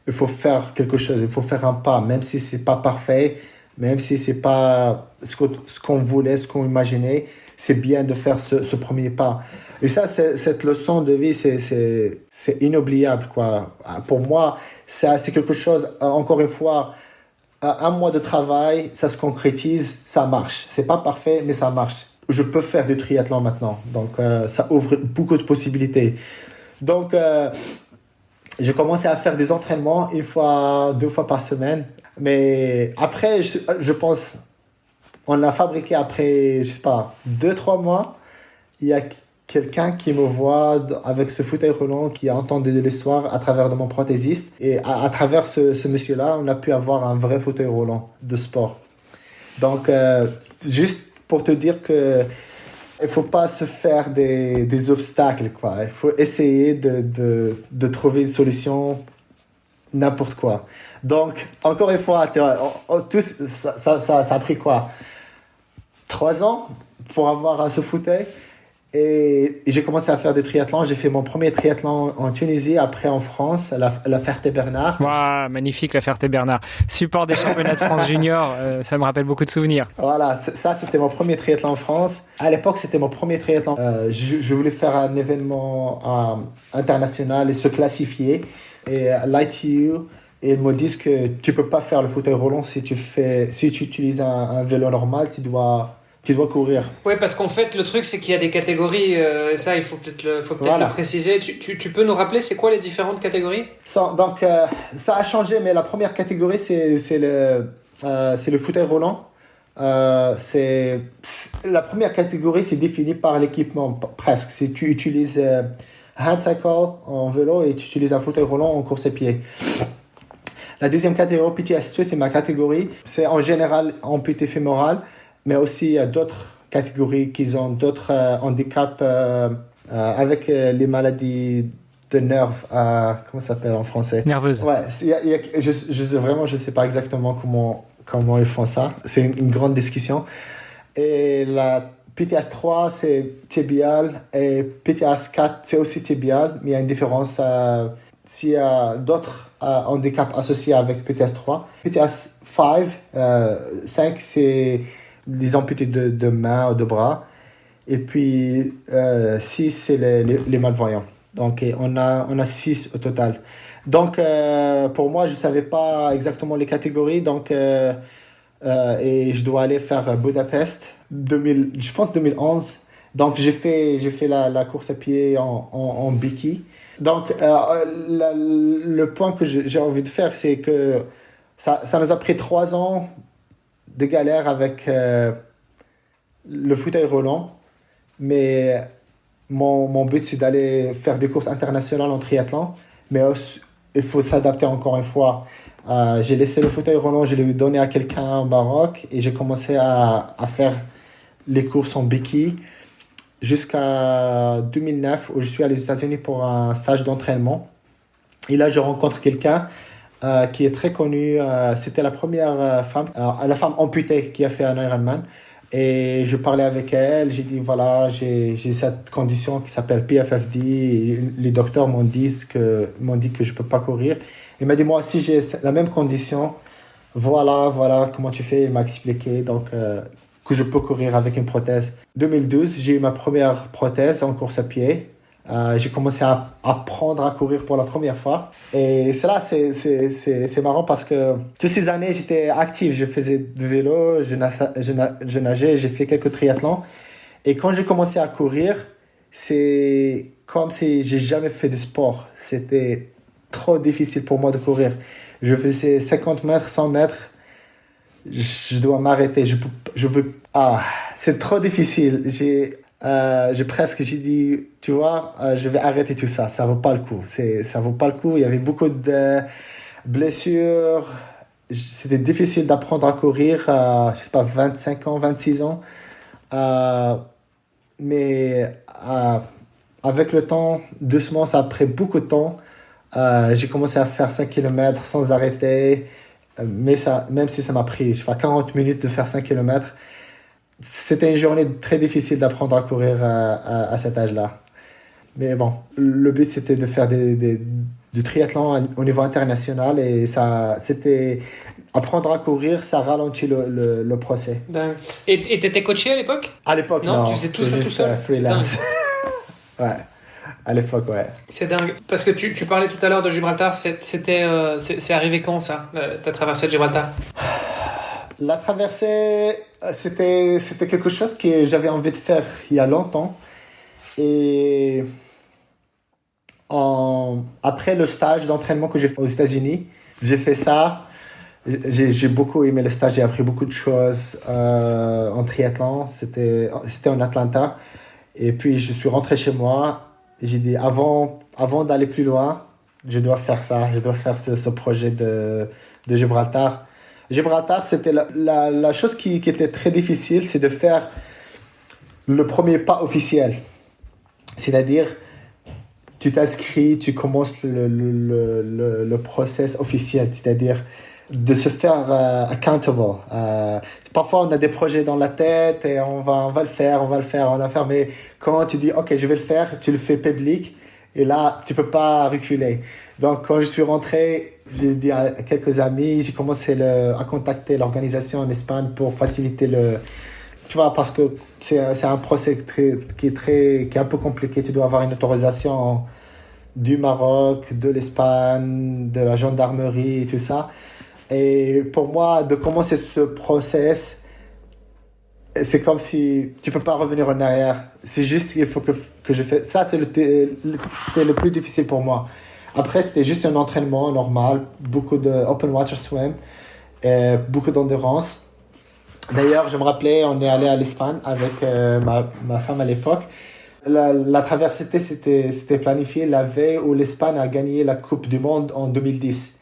il faut faire quelque chose, il faut faire un pas, même si c'est pas parfait, même si c'est pas ce qu'on voulait, ce qu'on imaginait, c'est bien de faire ce premier pas. Et ça, cette leçon de vie, c'est inoubliable, quoi. Pour moi, c'est quelque chose, encore une fois, un mois de travail, ça se concrétise, ça marche. C'est pas parfait, mais ça marche. Je peux faire du triathlon maintenant. Donc, ça ouvre beaucoup de possibilités. Donc, j'ai commencé à faire des entraînements 2 fois par semaine. Mais après, je pense, on l'a fabriqué après, je sais pas, 2-3 mois. Il y a quelqu'un qui me voit avec ce fauteuil roulant, qui a entendu de l'histoire à travers de mon prothésiste. Et à travers ce monsieur-là, on a pu avoir un vrai fauteuil roulant de sport. Donc, juste pour te dire que il ne faut pas se faire des obstacles, quoi. Il faut essayer de trouver une solution, n'importe quoi. Donc, encore une fois, ça a pris quoi? 3 ans pour avoir ce fauteuil. Et j'ai commencé à faire du triathlon. J'ai fait mon premier triathlon en Tunisie, après en France, la Ferté-Bernard. Waouh, magnifique la Ferté-Bernard. Support des championnats de France junior, ça me rappelle beaucoup de souvenirs. Voilà, ça c'était mon premier triathlon en France. À l'époque, c'était mon premier triathlon. Je voulais faire un événement international et se classifier. Et l'ITU, ils me disent que tu peux pas faire le fauteuil roulant si tu utilises un vélo normal, tu dois courir. Oui, parce qu'en fait, le truc, c'est qu'il y a des catégories. Ça, il faut peut-être le préciser. Tu peux nous rappeler, c'est quoi les différentes catégories? Donc, ça a changé, mais la première catégorie, c'est le fauteuil roulant. La première catégorie, c'est défini par l'équipement, presque. Si tu utilises hand cycle en vélo et tu utilises un fauteuil roulant en course à pied. La deuxième catégorie, PTS2, c'est ma catégorie. C'est en général amputé fémoral, mais aussi il y a d'autres catégories qui ont d'autres handicaps avec les maladies de nerfs, comment ça s'appelle en français? Nerveuse. Ouais, je sais pas exactement comment ils font ça. C'est une grande discussion. Et la PTS 3, c'est tibial, et PTS 4, c'est aussi tibial, mais il y a une différence s'il y a d'autres handicaps associés avec PTS 3. PTS 5, c'est les amputés de mains ou de bras. Et puis 6, c'est les malvoyants. Donc on a 6 au total. Donc pour moi, je ne savais pas exactement les catégories. Donc, et je dois aller faire Budapest, je pense 2011. Donc j'ai fait la course à pied en béquille. Donc le point que j'ai envie de faire, c'est que ça nous a pris 3 ans de galère avec le fauteuil roulant, mais mon but c'est d'aller faire des courses internationales en triathlon, mais aussi, il faut s'adapter encore une fois. J'ai laissé le fauteuil roulant, je l'ai donné à quelqu'un au Maroc et j'ai commencé à faire les courses en béquille jusqu'à 2009 où je suis allé aux États-Unis pour un stage d'entraînement. Et là je rencontre quelqu'un qui est très connue. C'était la première femme, la femme amputée qui a fait un Ironman. Et je parlais avec elle, j'ai dit voilà, j'ai cette condition qui s'appelle PFFD. Et les docteurs m'ont dit que je ne peux pas courir. Il m'a dit moi aussi j'ai la même condition. Voilà comment tu fais. Il m'a expliqué donc, que je peux courir avec une prothèse. 2012, j'ai eu ma première prothèse en course à pied. J'ai commencé à apprendre à courir pour la première fois. Et cela, c'est marrant parce que toutes ces années, j'étais actif. Je faisais du vélo, je nageais, j'ai fait quelques triathlons. Et quand j'ai commencé à courir, c'est comme si j'ai jamais fait de sport. C'était trop difficile pour moi de courir. Je faisais 50 mètres, 100 mètres. Je dois m'arrêter. C'est trop difficile. J'ai dit, tu vois, je vais arrêter tout ça. Ça vaut pas le coup. Ça vaut pas le coup. Il y avait beaucoup de blessures. C'était difficile d'apprendre à courir. Je sais pas, 25 ans, 26 ans. Mais avec le temps, doucement, ça a pris beaucoup de temps. J'ai commencé à faire 5 km sans arrêter. Mais même si ça m'a pris, je sais pas, 40 minutes de faire 5 km, c'était une journée très difficile d'apprendre à courir à cet âge-là. Mais bon, le but c'était de faire du triathlon au niveau international et c'était apprendre à courir, ça ralentit le procès. Et t'étais coaché à l'époque? À l'époque, non. Tu faisais tout ça tout seul? Freelance. Ouais. À l'époque, ouais. C'est dingue. Parce que tu parlais tout à l'heure de Gibraltar. C'est arrivé quand, ça, ta traversée de Gibraltar? La traversée, c'était quelque chose que j'avais envie de faire il y a longtemps. Et après le stage d'entraînement que j'ai fait aux États-Unis, j'ai fait ça. J'ai beaucoup aimé le stage, j'ai appris beaucoup de choses en triathlon. C'était en Atlanta. Et puis, je suis rentré chez moi. Et j'ai dit, avant d'aller plus loin, je dois faire ça. Je dois faire ce projet de Gibraltar. Gibraltar, c'était la chose qui était très difficile, c'est de faire le premier pas officiel. C'est-à-dire, tu t'inscris, tu commences le process officiel, c'est-à-dire de se faire accountable. Parfois, on a des projets dans la tête et on va le faire, mais quand tu dis, OK, je vais le faire, tu le fais public et là, tu peux pas reculer. Donc, quand je suis rentré, j'ai dit à quelques amis, j'ai commencé à contacter l'organisation en Espagne pour faciliter tu vois, parce que c'est un procès qui est un peu compliqué. Tu dois avoir une autorisation du Maroc, de l'Espagne, de la gendarmerie et tout ça. Et pour moi, de commencer ce process, c'est comme si tu peux pas revenir en arrière. C'est juste qu'il faut que je fasse. Ça, c'était le plus difficile pour moi. Après, c'était juste un entraînement normal, beaucoup de open water swim, beaucoup d'endurance. D'ailleurs, je me rappelais, on est allé à l'Espagne avec ma femme à l'époque. La traversée, c'était planifié la veille où l'Espagne a gagné la Coupe du Monde en 2010.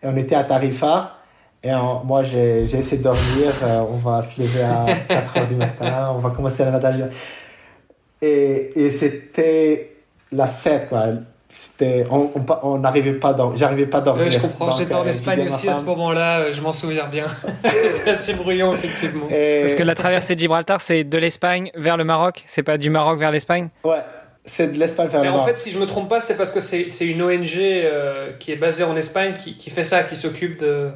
Et on était à Tarifa. Et moi, j'ai essayé de dormir. On va se lever à 4 heures du matin. On va commencer la natation. Et c'était la fête, quoi. On n'arrivait pas j'arrivais pas à dormir. Oui, je comprends. J'étais en Espagne aussi à ce moment-là. Je m'en souviens bien. C'était assez bruyant, effectivement. Parce que la traversée de Gibraltar, c'est de l'Espagne vers le Maroc. C'est pas du Maroc vers l'Espagne. Ouais. C'est de l'Espagne vers le Maroc. En fait, si je me trompe pas, c'est parce que c'est une ONG qui est basée en Espagne qui fait ça, qui s'occupe de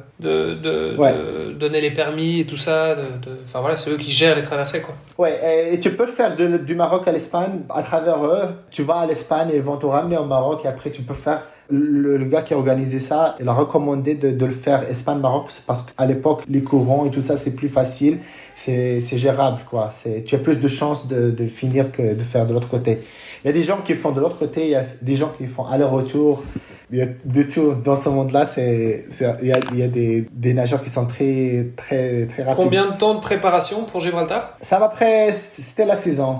donner les permis et tout ça. Enfin voilà, c'est eux qui gèrent les traversées, quoi. Ouais, et tu peux le faire du Maroc à l'Espagne à travers eux. Tu vas à l'Espagne et ils vont te ramener au Maroc et après tu peux faire. Le gars qui a organisé ça, il a recommandé de le faire Espagne-Maroc parce qu'à l'époque, les courants et tout ça, c'est plus facile. C'est gérable, quoi. Tu as plus de chances de finir que de faire de l'autre côté. Il y a des gens qui font de l'autre côté, il y a des gens qui font aller-retour. Il y a de tout dans ce monde-là. Il y a des nageurs qui sont très, très, très rapides. Combien de temps de préparation pour Gibraltar? C'était la saison.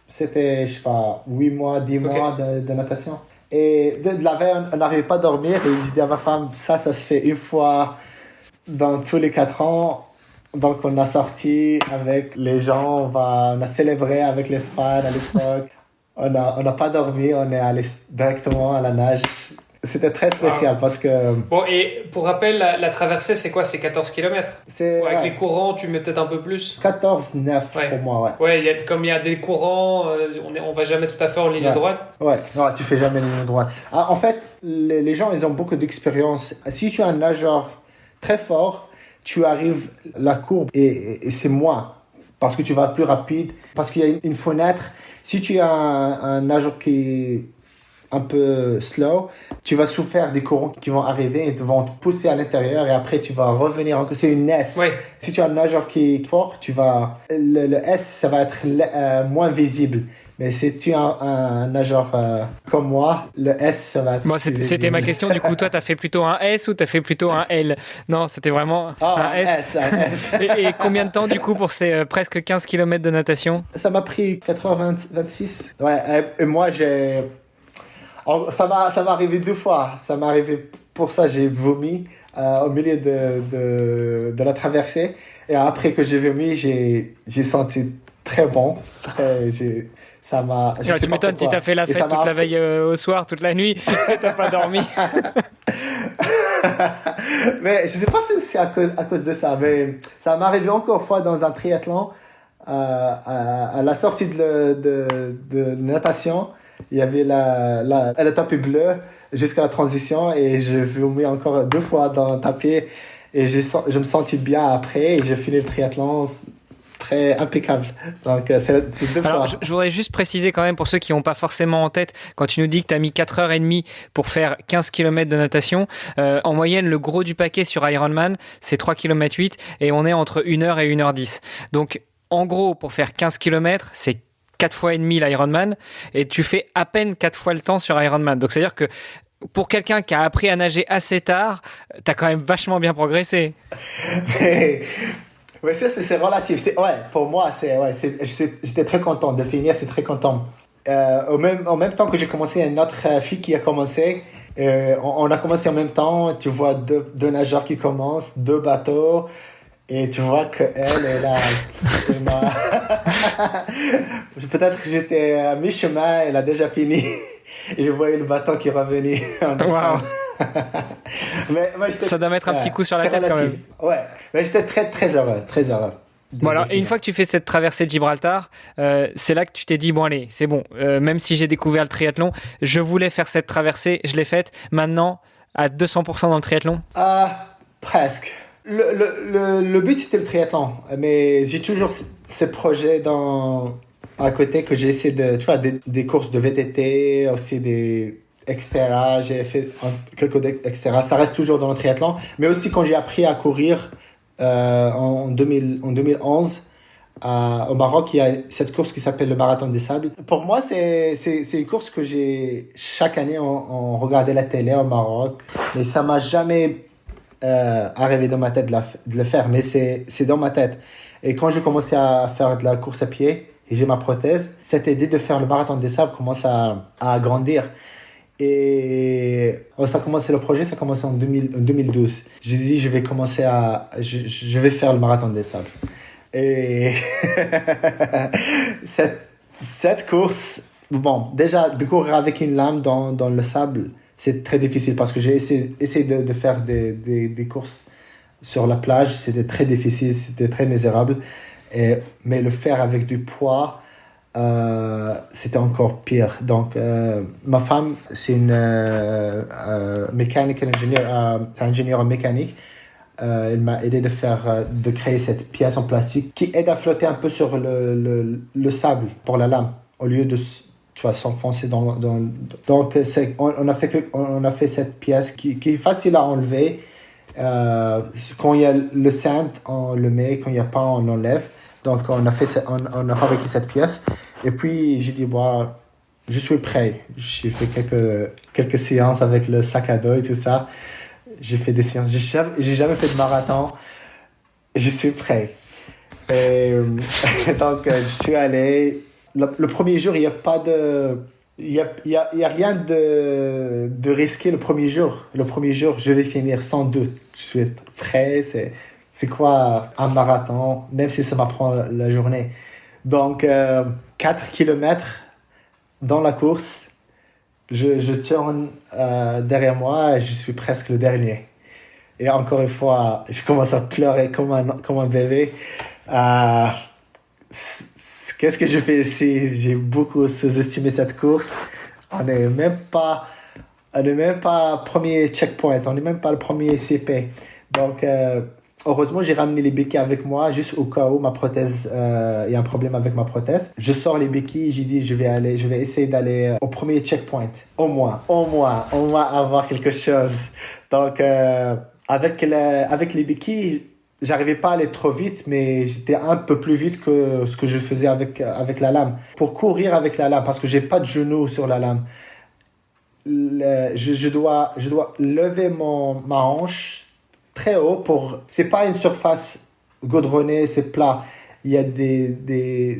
C'était, je sais pas, 8 mois, 10 mois de natation. Et de la veille, on n'arrivait pas à dormir. Et j'ai dit à ma femme, ça se fait une fois dans tous les 4 ans. Donc, on a sorti avec les gens, on a célébré avec l'Espagne à l'époque. On n'a pas dormi, on est allé directement à la nage. C'était très spécial parce que... Bon, et pour rappel, la traversée, c'est quoi? C'est 14 km? Avec les courants, tu mets peut-être un peu plus? 14-9 pour moi, ouais. Ouais, comme il y a des courants, on va jamais tout à fait en ligne droite. Ouais, non, tu fais jamais en ligne droite. En fait, les gens, ils ont beaucoup d'expérience. Si tu es un nageur très fort, tu arrives la courbe et c'est moins parce que tu vas plus rapide, parce qu'il y a une fenêtre. Si tu as un nageur qui est un peu slow, tu vas souffrir des courants qui vont arriver et vont te pousser à l'intérieur et après tu vas revenir. C'est une S. Ouais. Si tu as un nageur qui est fort, le S, ça va être moins visible. Mais si tu as un nageur comme moi, le S, ça va être... Moi, c'était ma question. Du coup, toi, tu as fait plutôt un S ou tu as fait plutôt un L? Non, c'était vraiment un S. Et combien de temps, du coup, pour ces presque 15 km de natation? Ça m'a pris 4h26. Ouais, et moi, ça m'est arrivé 2 fois. Ça m'est arrivé, pour ça, j'ai vomi au milieu de la traversée. Et après que j'ai vomi, j'ai senti très bon. Tu m'étonnes si t'as fait la fête toute la veille au soir, toute la nuit, et t'as pas dormi. Mais je sais pas si c'est à cause de ça, mais ça m'est arrivé encore une fois dans un triathlon, à la sortie de natation, il y avait le tapis bleu jusqu'à la transition et je vomis encore 2 fois dans le tapis et je me sentis bien après et j'ai fini le triathlon serait impeccable. Donc, c'est 2 Alors, fois. je voudrais juste préciser quand même pour ceux qui n'ont pas forcément en tête, quand tu nous dis que tu as mis 4h30 pour faire 15 km de natation, en moyenne, le gros du paquet sur Ironman, c'est 3,8 km et on est entre 1h et 1h10. Donc, en gros, pour faire 15 km, c'est 4 fois et demi l'Ironman et tu fais à peine 4 fois le temps sur Ironman. Donc, c'est-à-dire que pour quelqu'un qui a appris à nager assez tard, tu as quand même vachement bien progressé. Mais ça, c'est relatif. Ouais, pour moi, j'étais très content de finir, c'est très content. En même temps que j'ai commencé, une autre fille qui a commencé. On a commencé en même temps. Tu vois deux nageurs qui commencent, 2 bateaux. Et tu vois qu'elle est là. Peut-être que j'étais à mi-chemin, elle a déjà fini. Et je voyais le bateau qui revenait. Waouh! Mais ça doit mettre un petit coup sur la tête quand même. Ouais, mais j'étais très, très heureux. Très heureux. Bon alors, et une fois que tu fais cette traversée de Gibraltar, c'est là que tu t'es dit, bon allez, c'est bon, même si j'ai découvert le triathlon, je voulais faire cette traversée, je l'ai faite, maintenant, à 200% dans le triathlon? Presque. Le but, c'était le triathlon, mais j'ai toujours ces projets à côté que j'ai essayé de, tu vois, des courses de VTT, aussi des etc. J'ai fait quelques etc. Ça reste toujours dans le triathlon, mais aussi quand j'ai appris à courir en 2011 au Maroc, il y a cette course qui s'appelle le Marathon des Sables. Pour moi, c'est une course que chaque année on regardait la télé au Maroc, mais ça m'a jamais arrivé dans ma tête de le faire, mais c'est dans ma tête. Et quand j'ai commencé à faire de la course à pied et j'ai ma prothèse, cette idée de faire le Marathon des Sables commence à grandir. Et ça a commencé, le projet, ça a commencé en 2012. J'ai dit, je vais faire le Marathon des Sables. Et cette course, bon, déjà, de courir avec une lame dans le sable, c'est très difficile parce que j'ai essayé de faire des courses sur la plage, c'était très difficile, c'était très misérable. Mais le faire avec du poids, c'était encore pire. Donc, ma femme, c'est une mechanical engineer, ingénieure en mécanique. Elle m'a aidé de créer cette pièce en plastique qui aide à flotter un peu sur le sable pour la lame, au lieu de, tu vois, s'enfoncer dans. Donc, on a fait cette pièce qui est facile à enlever. Quand il y a le sand, on le met. Quand il n'y a pas, on enlève. Donc, on a fabriqué cette pièce. Et puis, j'ai dit, bon, je suis prêt. J'ai fait quelques séances avec le sac à dos et tout ça. J'ai fait des séances. J'ai jamais fait de marathon. Je suis prêt. Et, donc, je suis allé. Le premier jour, il n'y a pas de... Il y a rien de risqué le premier jour. Le premier jour, je vais finir sans doute. Je suis prêt. C'est quoi un marathon, même si ça m'apprend la journée. Donc, 4 km dans la course, je tourne derrière moi et je suis presque le dernier. Et encore une fois, je commence à pleurer comme un bébé. Qu'est-ce que je fais ici? J'ai beaucoup sous-estimé cette course. On n'est même pas premier checkpoint, on n'est même pas le premier CP. Donc, heureusement, j'ai ramené les béquilles avec moi, juste au cas où ma prothèse, il y a un problème avec ma prothèse. Je sors les béquilles, j'ai dit, je vais essayer d'aller au premier checkpoint. Au moins, avoir quelque chose. Donc, avec les béquilles, j'arrivais pas à aller trop vite, mais j'étais un peu plus vite que ce que je faisais avec la lame. Pour courir avec la lame, parce que j'ai pas de genoux sur la lame, je dois lever ma hanche très haut c'est pas une surface goudronnée, c'est plat. Il y a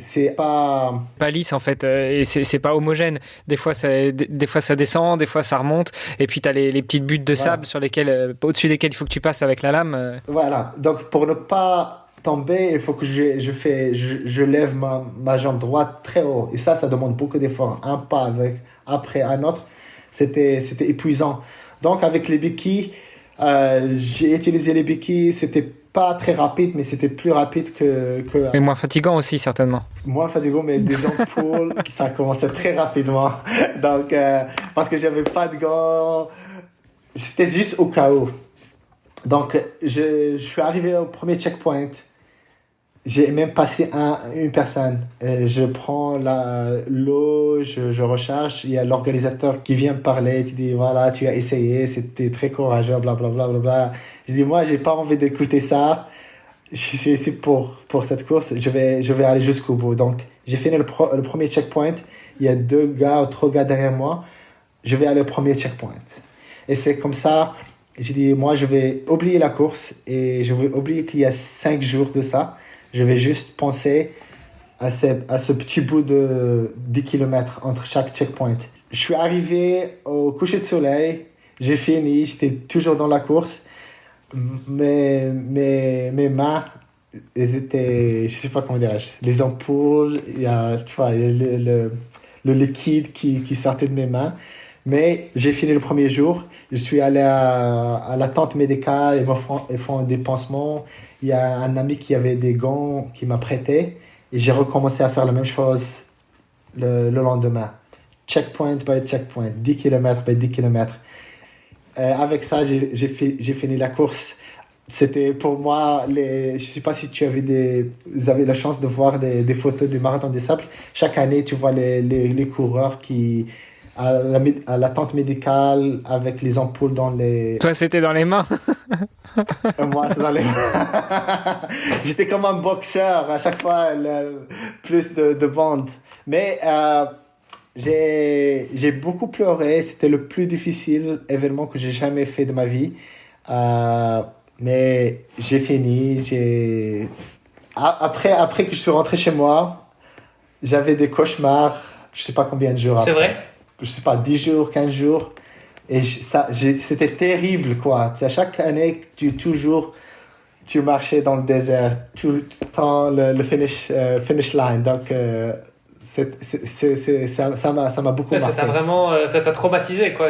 c'est pas lisse en fait, et c'est pas homogène. Des fois ça descend, des fois ça remonte, et puis t'as les petites buttes de sable sur lesquelles, au-dessus desquelles il faut que tu passes avec la lame. Voilà. Donc pour ne pas tomber, il faut que je lève ma jambe droite très haut, et ça demande beaucoup d'efforts. Un pas après un autre, c'était épuisant. Donc avec les béquilles, j'ai utilisé les béquilles, c'était pas très rapide, mais c'était plus rapide que... Et moins fatigant aussi, certainement. Moins fatigant, mais des ampoules, ça commençait très rapidement. Donc, parce que j'avais pas de gants, c'était juste au cas où. Donc, je suis arrivé au premier checkpoint. J'ai même passé une personne. Je prends l'eau, je recharge. Il y a l'organisateur qui vient me parler. Tu dis, voilà, tu as essayé, c'était très courageux, blablabla. Bla, bla, bla. Je dis, moi, j'ai pas envie d'écouter ça. Je suis ici pour cette course. Je vais aller jusqu'au bout. Donc, j'ai fini le premier checkpoint. Il y a 3 gars derrière moi. Je vais aller au premier checkpoint. Et c'est comme ça, j'ai dit, moi, je vais oublier la course et je vais oublier qu'il y a 5 jours de ça. Je vais juste penser à ce petit bout de 10 km entre chaque checkpoint. Je suis arrivé au coucher de soleil, j'ai fini, j'étais toujours dans la course. Mes mains, elles étaient, je sais pas comment dire, les ampoules, il y a, tu vois, le liquide qui sortait de mes mains. Mais j'ai fini le premier jour. Je suis allé à la tente médicale. Ils font des pansements. Il y a un ami qui avait des gants qui m'a prêté. Et j'ai recommencé à faire la même chose le lendemain. Checkpoint by checkpoint. 10 km by 10 km. Avec ça, j'ai fini la course. C'était pour moi, je ne sais pas si vous avez la chance de voir des photos du Marathon des Sables. Chaque année, tu vois les coureurs qui... à la tente médicale avec les ampoules dans les... Toi, c'était dans les mains. Moi, c'est dans les mains. J'étais comme un boxeur, à chaque fois, plus de bandes. Mais j'ai beaucoup pleuré. C'était le plus difficile événement que j'ai jamais fait de ma vie. Mais j'ai fini. Après que je suis rentré chez moi, j'avais des cauchemars. Je sais pas combien de jours après. C'est vrai? Je sais pas, 10 jours, 15 jours. Et c'était terrible, quoi. À chaque année, tu marchais dans le désert, tout le temps, le finish line. Donc, ça m'a beaucoup marqué. Ça t'a traumatisé, quoi.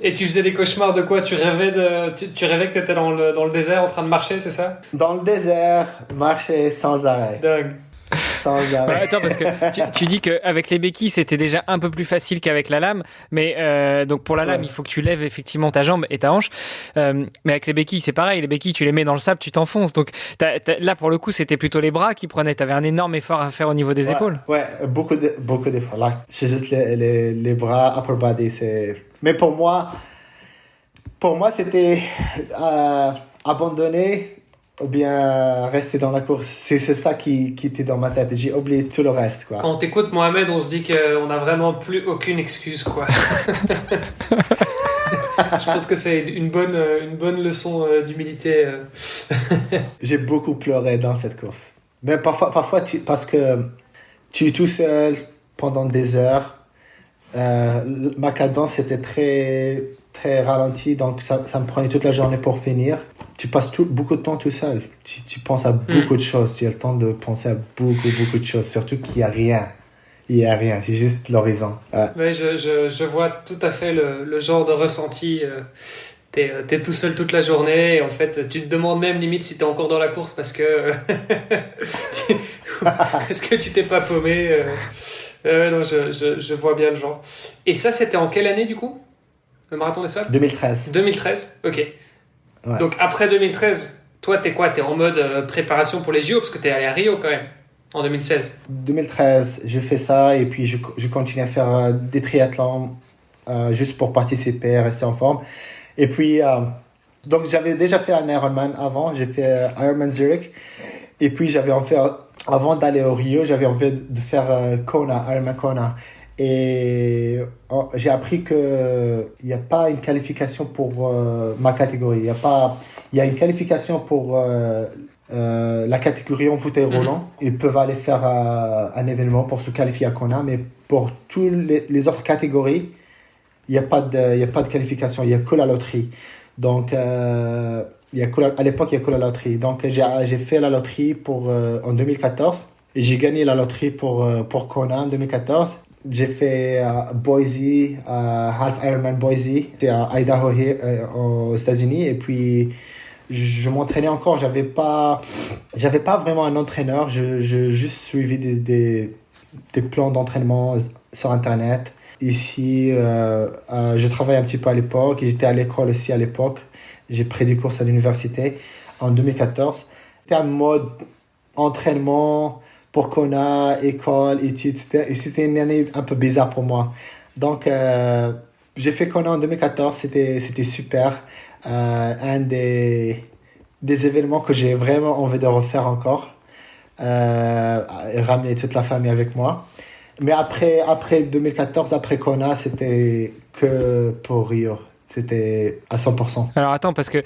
Et tu faisais des cauchemars de quoi? Tu rêvais que tu étais dans le désert en train de marcher, c'est ça? Dans le désert, marcher sans arrêt. Dingue. Attends, parce que tu dis qu'avec les béquilles, c'était déjà un peu plus facile qu'avec la lame. Mais donc pour la lame, il faut que tu lèves effectivement ta jambe et ta hanche. Mais avec les béquilles, c'est pareil. Les béquilles, tu les mets dans le sable, tu t'enfonces. Donc là, pour le coup, c'était plutôt les bras qui prenaient. Tu avais un énorme effort à faire au niveau des épaules. Ouais, beaucoup d'efforts. Là, c'est juste les bras, upper body. Mais pour moi, c'était abandonner ou bien rester dans la course. C'est ça qui était dans ma tête. J'ai oublié tout le reste, quoi. Quand on t'écoute, Mohamed, on se dit qu'on n'a vraiment plus aucune excuse, quoi. Je pense que c'est une bonne leçon d'humilité. J'ai beaucoup pleuré dans cette course. Mais parfois parce que tu es tout seul pendant des heures. Ma cadence était très, très ralentie, donc ça me prenait toute la journée pour finir. Tu passes beaucoup de temps tout seul. Tu penses à beaucoup de choses. Tu as le temps de penser à beaucoup de choses. Surtout qu'il n'y a rien. Il n'y a rien. C'est juste l'horizon. Ouais, je vois tout à fait le genre de ressenti. T'es tout seul toute la journée. Et en fait, tu te demandes même limite si t'es encore dans la course parce que est-ce que tu t'es pas paumé. Non, je vois bien le genre. Et ça, c'était en quelle année du coup? Le Marathon des Sables? 2013. 2013, ok. Ouais. Donc après 2013, toi, t'es quoi? T'es en mode préparation pour les JO parce que t'es allé à Rio quand même, en 2016. 2013, j'ai fait ça et puis je continue à faire des triathlons juste pour participer, rester en forme. Et puis, donc j'avais déjà fait un Ironman avant, j'ai fait Ironman Zurich. Et puis avant d'aller au Rio, j'avais envie de faire Kona, Ironman Kona. Et j'ai appris qu'il n'y a pas une qualification pour ma catégorie. Il y a une qualification pour la catégorie en fauteuil roulant. Ils peuvent aller faire un événement pour se qualifier à Kona, mais pour toutes les autres catégories, il n'y a pas de qualification, il n'y a que la loterie. Donc, à l'époque, il n'y a que la loterie. Donc, j'ai fait la loterie en 2014 et j'ai gagné la loterie pour Kona en 2014. J'ai fait Boise, Half Ironman Boise, c'est à Idaho, aux États-Unis. Et puis, je m'entraînais encore. J'avais pas vraiment un entraîneur. Je juste suivi des plans d'entraînement sur Internet. Ici, je travaillais un petit peu à l'époque. J'étais à l'école aussi à l'époque. J'ai pris des cours à l'université en 2014. C'était un mode entraînement pour Kona, école, études, etc. Et c'était une année un peu bizarre pour moi. Donc, j'ai fait Kona en 2014, c'était super. Un des événements que j'ai vraiment envie de refaire encore. Et ramener toute la famille avec moi. Mais après 2014, après Kona, c'était que pour Rio. C'était à 100%. Alors attends, parce que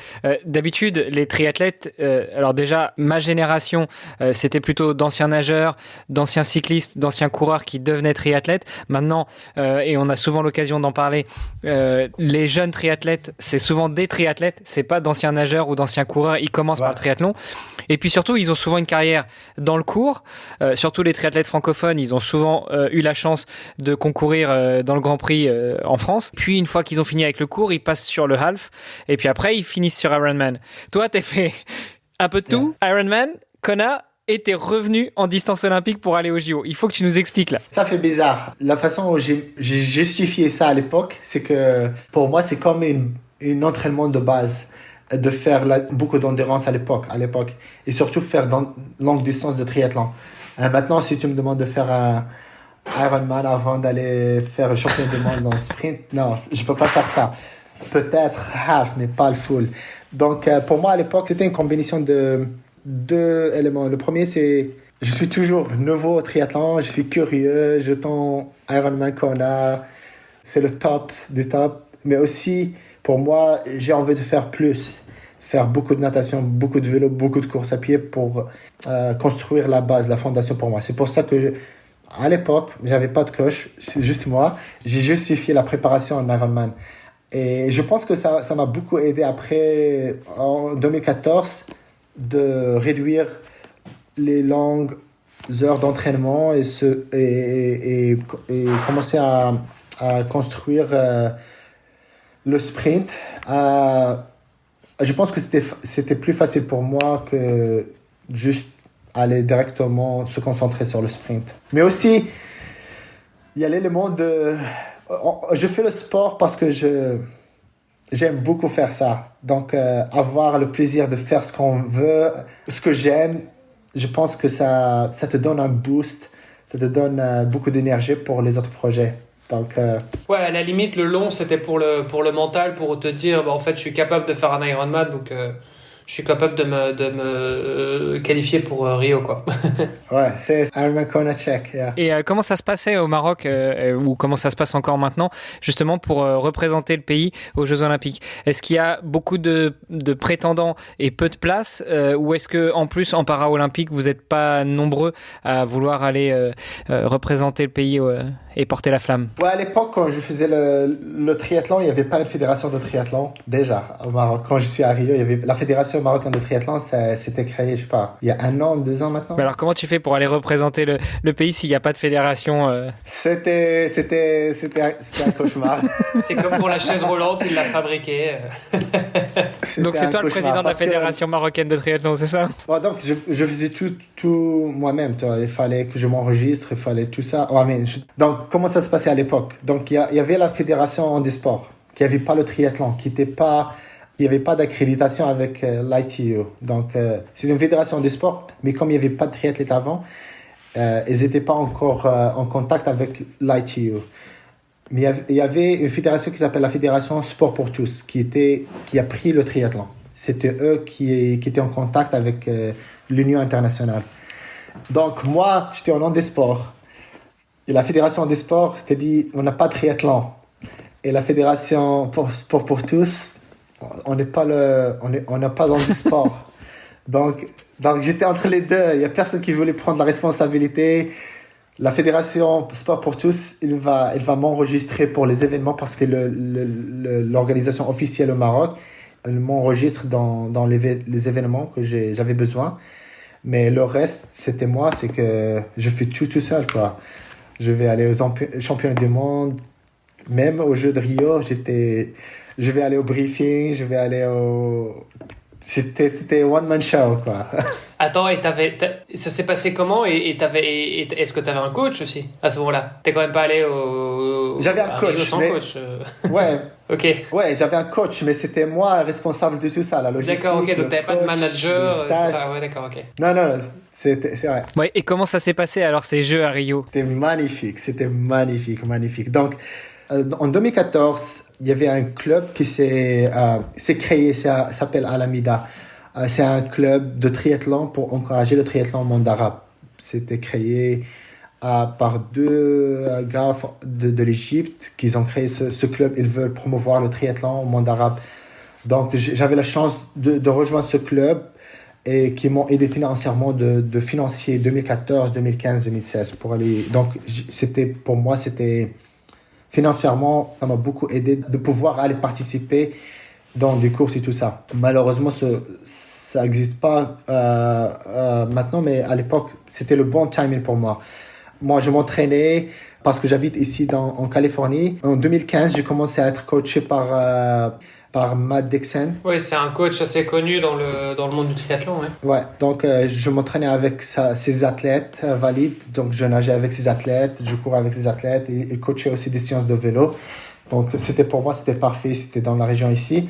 d'habitude, les triathlètes, alors déjà, ma génération, c'était plutôt d'anciens nageurs, d'anciens cyclistes, d'anciens coureurs qui devenaient triathlètes. Maintenant, et on a souvent l'occasion d'en parler, les jeunes triathlètes, c'est souvent des triathlètes, c'est pas d'anciens nageurs ou d'anciens coureurs, ils commencent par le triathlon. Et puis surtout, ils ont souvent une carrière dans le court. Surtout les triathlètes francophones, ils ont souvent eu la chance de concourir dans le Grand Prix en France. Puis une fois qu'ils ont fini avec le court, ils passent sur le half. Et puis après, ils finissent sur Ironman. Toi, t'as fait un peu de tout. Ironman, Kona, et t'es revenu en distance olympique pour aller au JO. Il faut que tu nous expliques là. Ça fait bizarre. La façon où j'ai justifié ça à l'époque, c'est que pour moi, c'est comme un entraînement de base de faire beaucoup d'endurance à l'époque. Et surtout faire longue distance de triathlon. Maintenant, si tu me demandes de faire un Ironman avant d'aller faire le championnat du monde dans le sprint, non, je peux pas faire ça. Peut-être half, mais pas le full. Donc, pour moi, à l'époque, c'était une combinaison de deux éléments. Le premier, c'est je suis toujours nouveau au triathlon, je suis curieux, je tends Ironman Kona, c'est le top du top. Mais aussi, pour moi, j'ai envie de faire plus. Faire beaucoup de natation, beaucoup de vélo, beaucoup de course à pied pour construire la base, la fondation pour moi. C'est pour ça que à l'époque, j'avais pas de coach, c'est juste moi. J'ai justifié la préparation en Ironman. Et je pense que ça m'a beaucoup aidé après, en 2014, de réduire les longues heures d'entraînement et commencer à construire le sprint. Je pense que c'était plus facile pour moi que juste aller directement se concentrer sur le sprint. Mais aussi, il y a l'élément de... Je fais le sport parce que j'aime beaucoup faire ça. Donc, avoir le plaisir de faire ce qu'on veut, ce que j'aime, je pense que ça te donne un boost, ça te donne beaucoup d'énergie pour les autres projets. Donc, ouais, à la limite, le long, c'était pour le mental, pour te dire, en fait, je suis capable de faire un Ironman, donc je suis capable de me qualifier pour Rio, quoi. Ouais, c'est Ironman Kona check. Yeah. Et comment ça se passait au Maroc, ou comment ça se passe encore maintenant, justement pour représenter le pays aux Jeux Olympiques? Est-ce qu'il y a beaucoup de prétendants et peu de places, ou est-ce que en plus en para-olympique vous n'êtes pas nombreux à vouloir aller représenter le pays et porter la flamme? Ouais, à l'époque, quand je faisais le triathlon, il n'y avait pas une fédération de triathlon déjà au Maroc. Quand je suis à Rio, il y avait la fédération marocaine de triathlon, c'était créé, je sais pas, il y a 1 an, 2 ans maintenant. Mais alors comment tu fais pour aller représenter le pays s'il n'y a pas de fédération C'était un cauchemar. C'est comme pour la chaise roulante, il l'a fabriquée. Donc c'est toi le président de la fédération marocaine de triathlon, c'est ça? Ouais, donc je faisais tout moi-même. Il fallait que je m'enregistre, il fallait tout ça. Donc comment ça se passait à l'époque? Donc il y avait la fédération handisport, qui n'avait pas le triathlon, il n'y avait pas d'accréditation avec l'ITU. Donc, c'est une fédération de sport, mais comme il n'y avait pas de triathlète avant, ils n'étaient pas encore en contact avec l'ITU. Mais il y avait une fédération qui s'appelle la Fédération Sport pour tous, qui a pris le triathlon. C'était eux qui étaient en contact avec l'Union internationale. Donc, moi, j'étais en handisport. Et la Fédération des sports t'a dit, on n'a pas de triathlon. Et la Fédération Sport pour tous, on n'a pas handisport. Donc j'étais entre les deux. Il n'y a personne qui voulait prendre la responsabilité. La Fédération Sport pour tous, elle va m'enregistrer pour les événements parce que l'organisation officielle au Maroc, elle m'enregistre dans les événements que j'avais besoin. Mais le reste, c'était moi, c'est que je fais tout seul, quoi. Je vais aller aux championnats du monde, même aux Jeux de Rio, je vais aller au briefing, je vais aller au... C'était one-man show, quoi. Attends, et ça s'est passé comment? Est-ce que tu avais un coach aussi, à ce moment-là? T'es quand même pas allé J'avais un coach. Rio sans coach. Ouais, Ok. Ouais, j'avais un coach, mais c'était moi responsable de tout ça, la logistique. D'accord, ok. Donc, t'avais pas de coach, manager, les stages. etc. Ouais, d'accord, ok. Non, c'est vrai. Ouais, et comment ça s'est passé alors ces Jeux à Rio? C'était magnifique. Donc, en 2014, il y avait un club qui s'est créé, ça s'appelle Alameda. C'est un club de triathlon pour encourager le triathlon au monde arabe. C'était créé par deux gars de l'Égypte qui ont créé ce club. Ils veulent promouvoir le triathlon au monde arabe. Donc, j'avais la chance de rejoindre ce club et qui m'ont aidé financièrement de financer 2014, 2015, 2016 pour aller. Donc, pour moi, financièrement, ça m'a beaucoup aidé de pouvoir aller participer dans des courses et tout ça. Malheureusement, ça n'existe pas maintenant, mais à l'époque, c'était le bon timing pour moi. Moi, je m'entraînais parce que j'habite ici en Californie. En 2015, j'ai commencé à être coaché par Matt Dixon. Oui, c'est un coach assez connu dans le monde du triathlon. Ouais, Ouais, donc je m'entraînais avec ses athlètes valides. Donc, je nageais avec ses athlètes, je courais avec ses athlètes et coachais aussi des séances de vélo. Donc, pour moi, c'était parfait. C'était dans la région ici.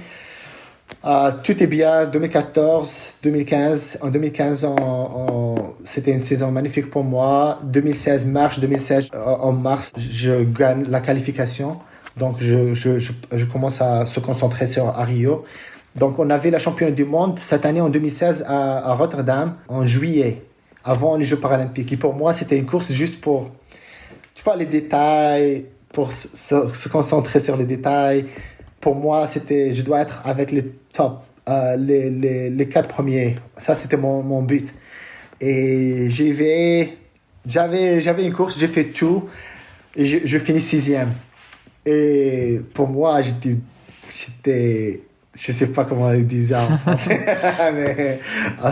Tout est bien, 2014, 2015. En 2015, c'était une saison magnifique pour moi. 2016, en mars, je gagne la qualification. Donc, je commence à se concentrer à Rio. Donc, on avait la championne du monde cette année en 2016 à Rotterdam en juillet, avant les Jeux paralympiques. Et pour moi, c'était une course juste pour, tu vois, les détails, pour se concentrer sur les détails. Pour moi, je dois être avec les top, les 4 premiers. Ça, c'était mon but. Et j'avais une course, j'ai fait tout et je finis 6e. Et pour moi, j'étais, je sais pas comment ils disent en français, mais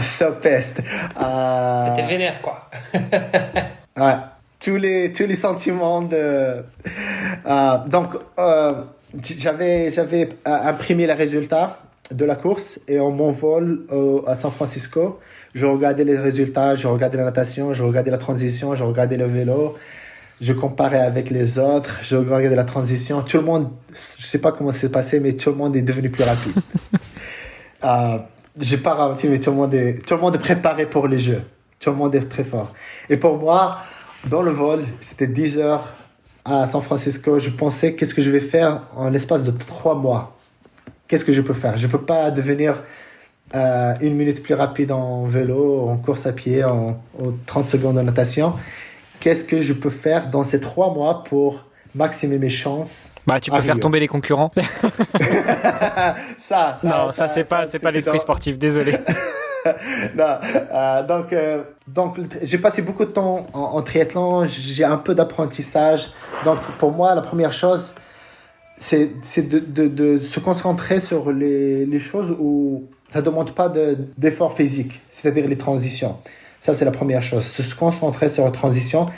so pissed. t'étais vénère, quoi. Ouais, tous les sentiments donc, j'avais imprimé les résultats de la course et en mon vol à San Francisco, je regardais les résultats, je regardais la natation, je regardais la transition, je regardais le vélo. Je comparais avec les autres, je regardais la transition. Tout le monde, je ne sais pas comment c'est passé, mais tout le monde est devenu plus rapide. J'ai pas ralenti, mais tout le monde est préparé pour les Jeux. Tout le monde est très fort. Et pour moi, dans le vol, c'était 10 heures à San Francisco. Je pensais, qu'est-ce que je vais faire en l'espace de 3 mois? Qu'est-ce que je peux faire? Je ne peux pas devenir 1 minute plus rapide en vélo, en course à pied, en 30 secondes en natation. Qu'est-ce que je peux faire dans ces 3 mois pour maximiser mes chances? Tu peux faire tomber les concurrents. ça c'est pas l'esprit sportif, désolé. Non, donc j'ai passé beaucoup de temps en triathlon, j'ai un peu d'apprentissage. Donc pour moi, la première chose, c'est de se concentrer sur les choses où ça ne demande pas d'effort physique, c'est-à-dire les transitions. Ça, c'est la première chose. Se concentrer sur la transition,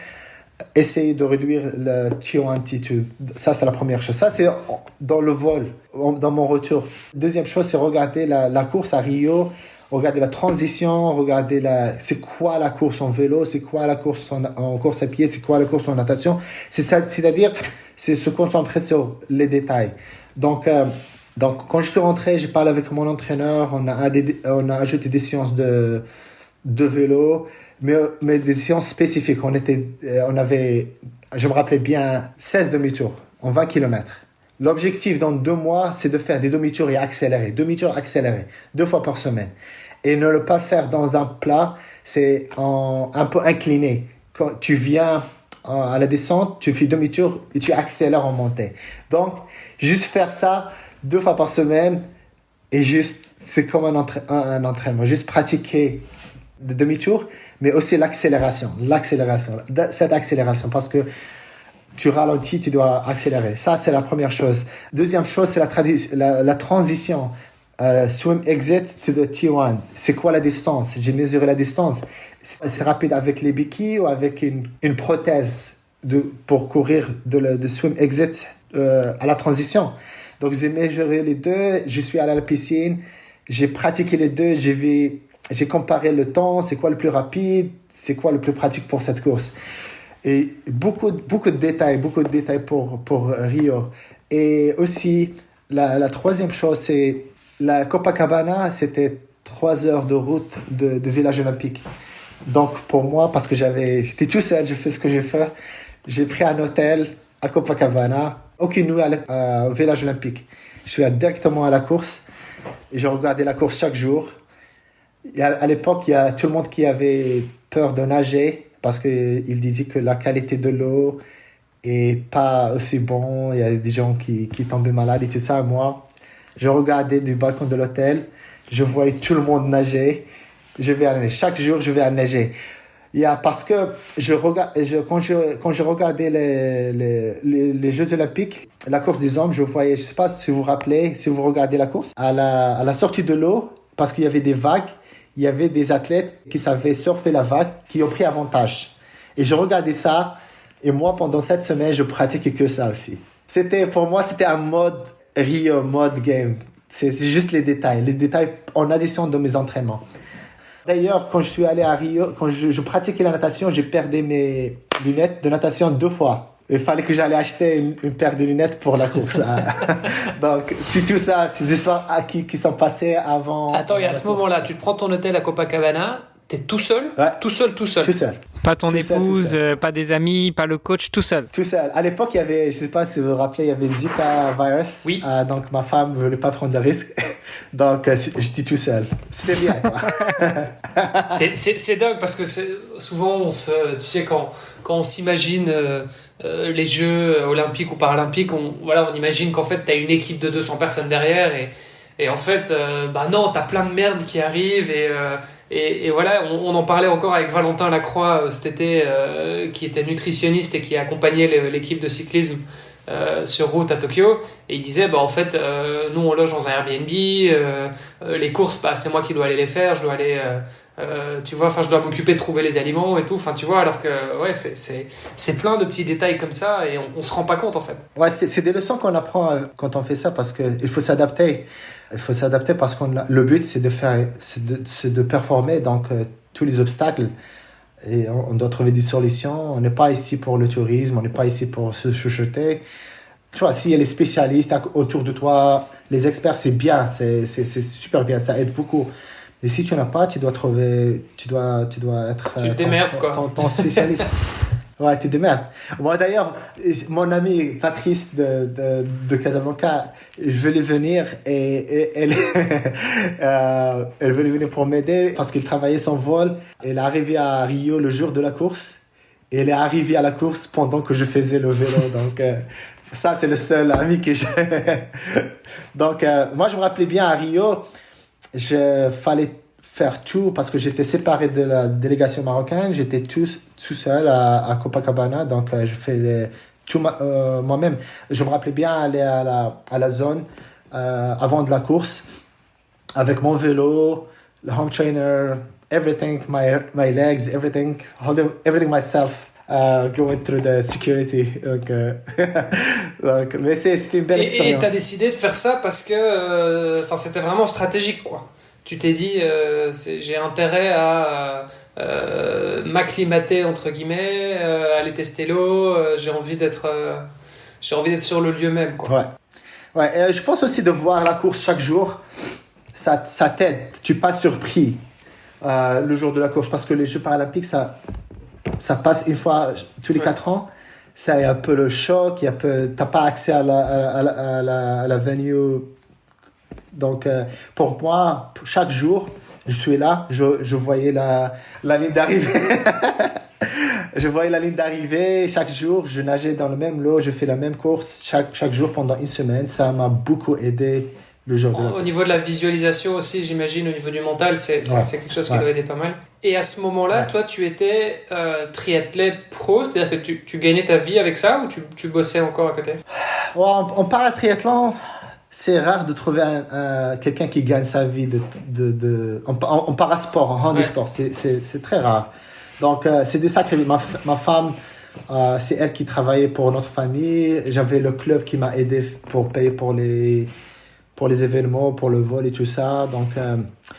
essayer de réduire le T1, T2. Ça, c'est la première chose. Ça, c'est dans le vol, dans mon retour. Deuxième chose, c'est regarder la course à Rio, regarder la transition, regarder c'est quoi la course en vélo, c'est quoi la course en course à pied, c'est quoi la course en natation. C'est-à-dire, c'est se concentrer sur les détails. Donc, quand je suis rentré, j'ai parlé avec mon entraîneur, on a ajouté des séances de vélo, mais des séances spécifiques. On avait, je me rappelais bien, 16 demi-tours en 20 km. L'objectif dans 2 mois, c'est de faire des demi-tours et accélérer. Demi-tours accélérés, 2 fois par semaine. Et ne le pas faire dans un plat, c'est un peu incliné. Quand tu viens à la descente, tu fais demi-tour et tu accélères en montée. Donc, juste faire ça 2 fois par semaine et c'est comme un entraînement. Juste pratiquer de demi-tour, mais aussi l'accélération, cette accélération, parce que tu ralentis, tu dois accélérer. Ça, c'est la première chose. Deuxième chose, c'est la transition. Swim exit to the T1. C'est quoi la distance? J'ai mesuré la distance. C'est rapide avec les béquilles ou avec une prothèse pour courir de swim exit à la transition. Donc, j'ai mesuré les deux. Je suis allé à la piscine. J'ai pratiqué les deux. J'ai comparé le temps, c'est quoi le plus rapide, c'est quoi le plus pratique pour cette course. Et beaucoup de détails pour Rio. Et aussi, La troisième chose, c'est la Copacabana, c'était 3 heures de route de village olympique. Donc pour moi, parce que j'étais tout seul, j'ai fait ce que j'ai fait. J'ai pris un hôtel à Copacabana, aucune nuit au village olympique. Je suis allé directement à la course et j'ai regardé la course chaque jour. À l'époque, il y a tout le monde qui avait peur de nager parce qu'il disait que la qualité de l'eau est pas aussi bonne. Il y a des gens qui tombaient malades et tout ça. Moi, je regardais du balcon de l'hôtel, je voyais tout le monde nager. Chaque jour, je vais à nager. Parce que quand je regardais les Jeux Olympiques, la course des hommes, je voyais, je ne sais pas si vous vous rappelez, si vous regardez la course, à la sortie de l'eau, parce qu'il y avait des vagues, il y avait des athlètes qui savaient surfer la vague, qui ont pris avantage. Et je regardais ça, et moi, pendant cette semaine, je pratiquais que ça aussi. Pour moi, c'était un mode Rio, mode game. C'est juste les détails en addition de mes entraînements. D'ailleurs, quand je suis allé à Rio, quand je pratiquais la natation, j'ai perdu mes lunettes de natation 2 fois. Il fallait que j'allais acheter une paire de lunettes pour la course. Donc, c'est tout ça, ces histoires qui sont passées avant. Attends, et à ce moment-là, tu te prends ton hôtel à Copacabana, t'es tout seul, ouais. Tout seul. Tout seul. Pas ton épouse, pas des amis, pas le coach, tout seul. Tout seul. À l'époque, il y avait, je ne sais pas si vous vous rappelez, il y avait le Zika virus. Oui. Donc, ma femme ne voulait pas prendre de risque. Donc, j'étais tout seul. C'était bien. C'est dingue parce que souvent, tu sais, quand on s'imagine les Jeux olympiques ou paralympiques, on imagine qu'en fait, tu as une équipe de 200 personnes derrière et en fait, non, tu as plein de merde qui arrive et voilà, on en parlait encore avec Valentin Lacroix cet été, qui était nutritionniste et qui accompagnait l'équipe de cyclisme sur route à Tokyo, et il disait en fait nous on loge dans un Airbnb, les courses c'est moi qui dois aller les faire, je dois aller je dois m'occuper de trouver les aliments et tout, tu vois, alors que ouais, c'est plein de petits détails comme ça et on se rend pas compte en fait. Ouais, c'est des leçons qu'on apprend quand on fait ça, parce que il faut s'adapter. Il faut s'adapter parce que le but c'est de performer, donc tous les obstacles, et on doit trouver des solutions. On n'est pas ici pour le tourisme, on n'est pas ici pour se chuchoter. Tu vois, s'il y a les spécialistes autour de toi, les experts, c'est bien, c'est super bien, ça aide beaucoup. Mais si tu n'as pas, tu dois être tu te démerdes, ton spécialiste. Ouais, tu te démerdes. Moi d'ailleurs, mon ami Patrice de Casablanca, je voulais venir et elle voulait venir pour m'aider parce qu'il travaillait son vol. Elle est arrivée à Rio le jour de la course et elle est arrivée à la course pendant que je faisais le vélo. Donc ça, c'est le seul ami que j'ai. Donc moi, je me rappelais bien à Rio, fallait faire tout parce que j'étais séparé de la délégation marocaine, j'étais tout seul à Copacabana, donc je fais tout moi-même. Je me rappelais bien aller à la zone avant de la course avec mon vélo, le home trainer, everything, my legs, everything myself. Going through the security. Donc, mais c'était une belle expérience. Et tu as décidé de faire ça parce que c'était vraiment stratégique, quoi. Tu t'es dit, j'ai intérêt à m'acclimater, entre guillemets, aller tester l'eau, j'ai envie d'être sur le lieu même, quoi. Ouais. Je pense aussi de voir la course chaque jour, ça t'aide. Tu n'es pas surpris le jour de la course, parce que les Jeux paralympiques, ça passe une fois tous les 4 ans. Ça y a un peu le choc, tu n'as pas accès à la venue. Donc, pour moi, chaque jour, je suis là, je voyais la ligne d'arrivée. Je voyais la ligne d'arrivée. Chaque jour, je nageais dans le même lot, je fais la même course chaque jour pendant une semaine. Ça m'a beaucoup aidé le jour de la course. Au niveau de la visualisation aussi, j'imagine, au niveau du mental, c'est quelque chose qui doit aider pas mal. Et à ce moment-là, toi, tu étais triathlète pro, c'est-à-dire que tu gagnais ta vie avec ça ou tu bossais encore à côté? En paratriathlon, c'est rare de trouver quelqu'un qui gagne sa vie en parasport, en handisport. C'est très rare. Donc, c'est des sacrés. Ma femme, c'est elle qui travaillait pour notre famille. J'avais le club qui m'a aidé pour payer pour les événements, pour le vol et tout ça. Donc,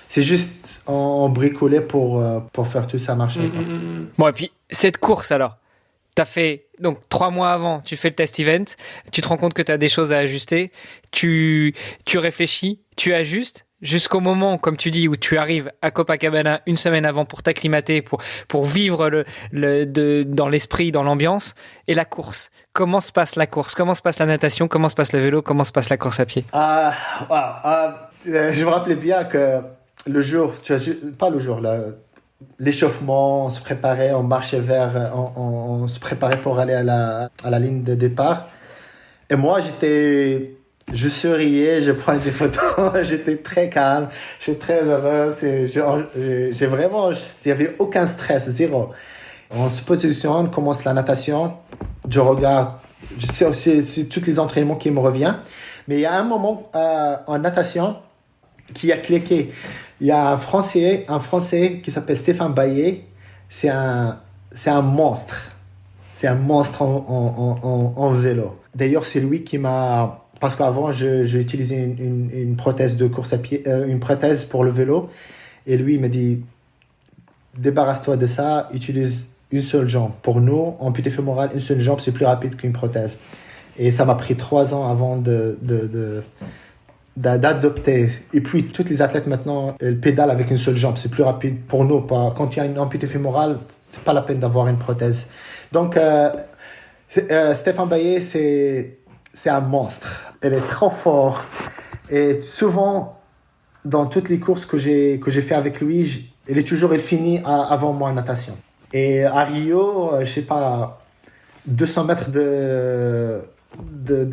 c'est juste on bricolait pour faire tout ça marcher. Bon, et puis, cette course alors, T'as fait, donc 3 mois avant, tu fais le test event, tu te rends compte que tu as des choses à ajuster, tu réfléchis, tu ajustes, jusqu'au moment, comme tu dis, où tu arrives à Copacabana une semaine avant pour t'acclimater, pour vivre dans l'esprit, dans l'ambiance, et la course. Comment se passe la course? Comment se passe la natation? Comment se passe le vélo? Comment se passe la course à pied? Je me rappelais bien que le jour, pas le jour, l'échauffement, on se préparait, on marchait on se préparait pour aller à la ligne de départ. Et moi, je souriais, je prenais des photos, j'étais très calme, j'étais très heureux. J'ai vraiment, il n'y avait aucun stress, zéro. On se positionne, on commence la natation, je regarde, je sais aussi c'est tous les entraînements qui me reviennent. Mais il y a un moment en natation qui a cliqué. Il y a un Français qui s'appelle Stéphane Baillet. C'est un monstre. C'est un monstre en vélo. D'ailleurs, c'est lui qui m'a... Parce qu'avant, j'ai utilisé une prothèse de course à pied, une prothèse pour le vélo. Et lui, il m'a dit, débarrasse-toi de ça, utilise une seule jambe. Pour nous, amputé fémoral, une seule jambe, c'est plus rapide qu'une prothèse. Et ça m'a pris 3 ans avant d'adopter. Et puis, tous les athlètes maintenant, ils pédalent avec une seule jambe. C'est plus rapide pour nous. Quand il y a une amputé fémorale, c'est pas la peine d'avoir une prothèse. Donc, Stéphane Baillet, c'est un monstre. Il est trop fort. Et souvent, dans toutes les courses que j'ai fait avec lui, il finit avant moi en natation. Et à Rio, je sais pas, 200 mètres de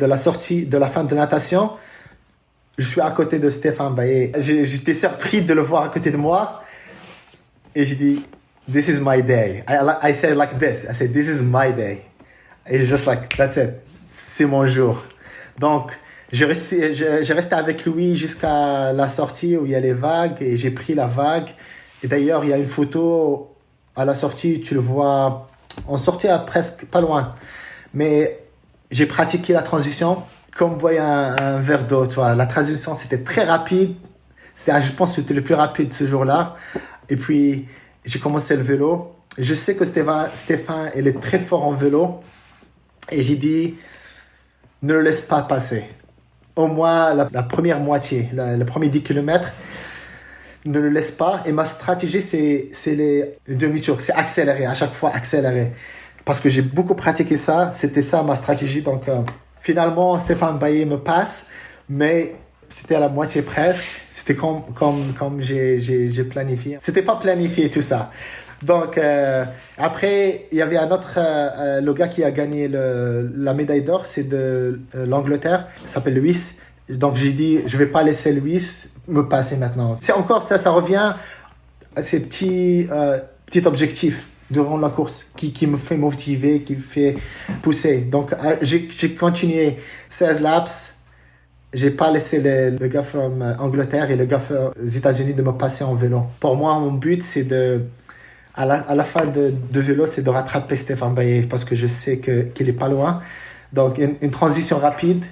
la sortie, de la fin de natation, je suis à côté de Stéphane Baillet. J'étais surpris de le voir à côté de moi. Et j'ai dit, this is my day. I said like this. I said, this is my day. It's just like, that's it. C'est mon jour. Donc, j'ai resté avec lui jusqu'à la sortie où il y a les vagues. Et j'ai pris la vague. Et d'ailleurs, il y a une photo à la sortie. Tu le vois, on sortait à presque pas loin. Mais j'ai pratiqué la transition comme boire un verre d'eau. La transition, c'était très rapide. Je pense que c'était le plus rapide ce jour-là. Et puis, j'ai commencé le vélo. Je sais que Stéphane, il est très fort en vélo. Et j'ai dit, ne le laisse pas passer. Au moins la première moitié, le premier 10 km, ne le laisse pas. Et ma stratégie, c'est les demi-tours. C'est accélérer, à chaque fois accélérer. Parce que j'ai beaucoup pratiqué ça. C'était ça ma stratégie. Donc, finalement, Stéphane Baillet me passe. Mais c'était à la moitié presque. C'était comme j'ai planifié. C'était pas planifié tout ça. Donc, après, il y avait un autre, le gars qui a gagné la médaille d'or, c'est de l'Angleterre, il s'appelle Lewis. Donc, j'ai dit, je vais pas laisser Lewis me passer maintenant. C'est encore ça revient à ces petits objectifs durant la course qui me fait motiver, qui me fait pousser. Donc, j'ai continué 16 laps. J'ai pas laissé le gars from Angleterre et le gars des États-Unis de me passer en vélo. Pour moi, mon but, c'est à la fin de vélo, c'est de rattraper Stéphane Baillet parce que je sais qu'il est pas loin. Donc, une transition rapide.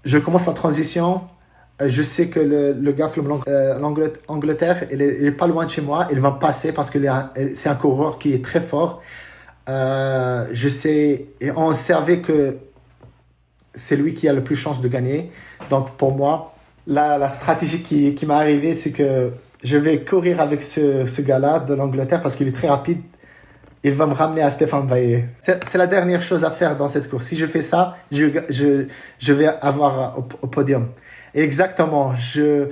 Je commence en transition. Je sais que le gars from l'Angleterre, il est pas loin de chez moi. Il va me passer parce que c'est un coureur qui est très fort. Je sais, et on savait que c'est lui qui a le plus de chance de gagner. Donc, pour moi, la stratégie qui m'est arrivée, c'est que je vais courir avec ce gars-là de l'Angleterre parce qu'il est très rapide. Il va me ramener à Stéphane Baillet. C'est la dernière chose à faire dans cette course. Si je fais ça, je vais avoir au podium. Et exactement. Il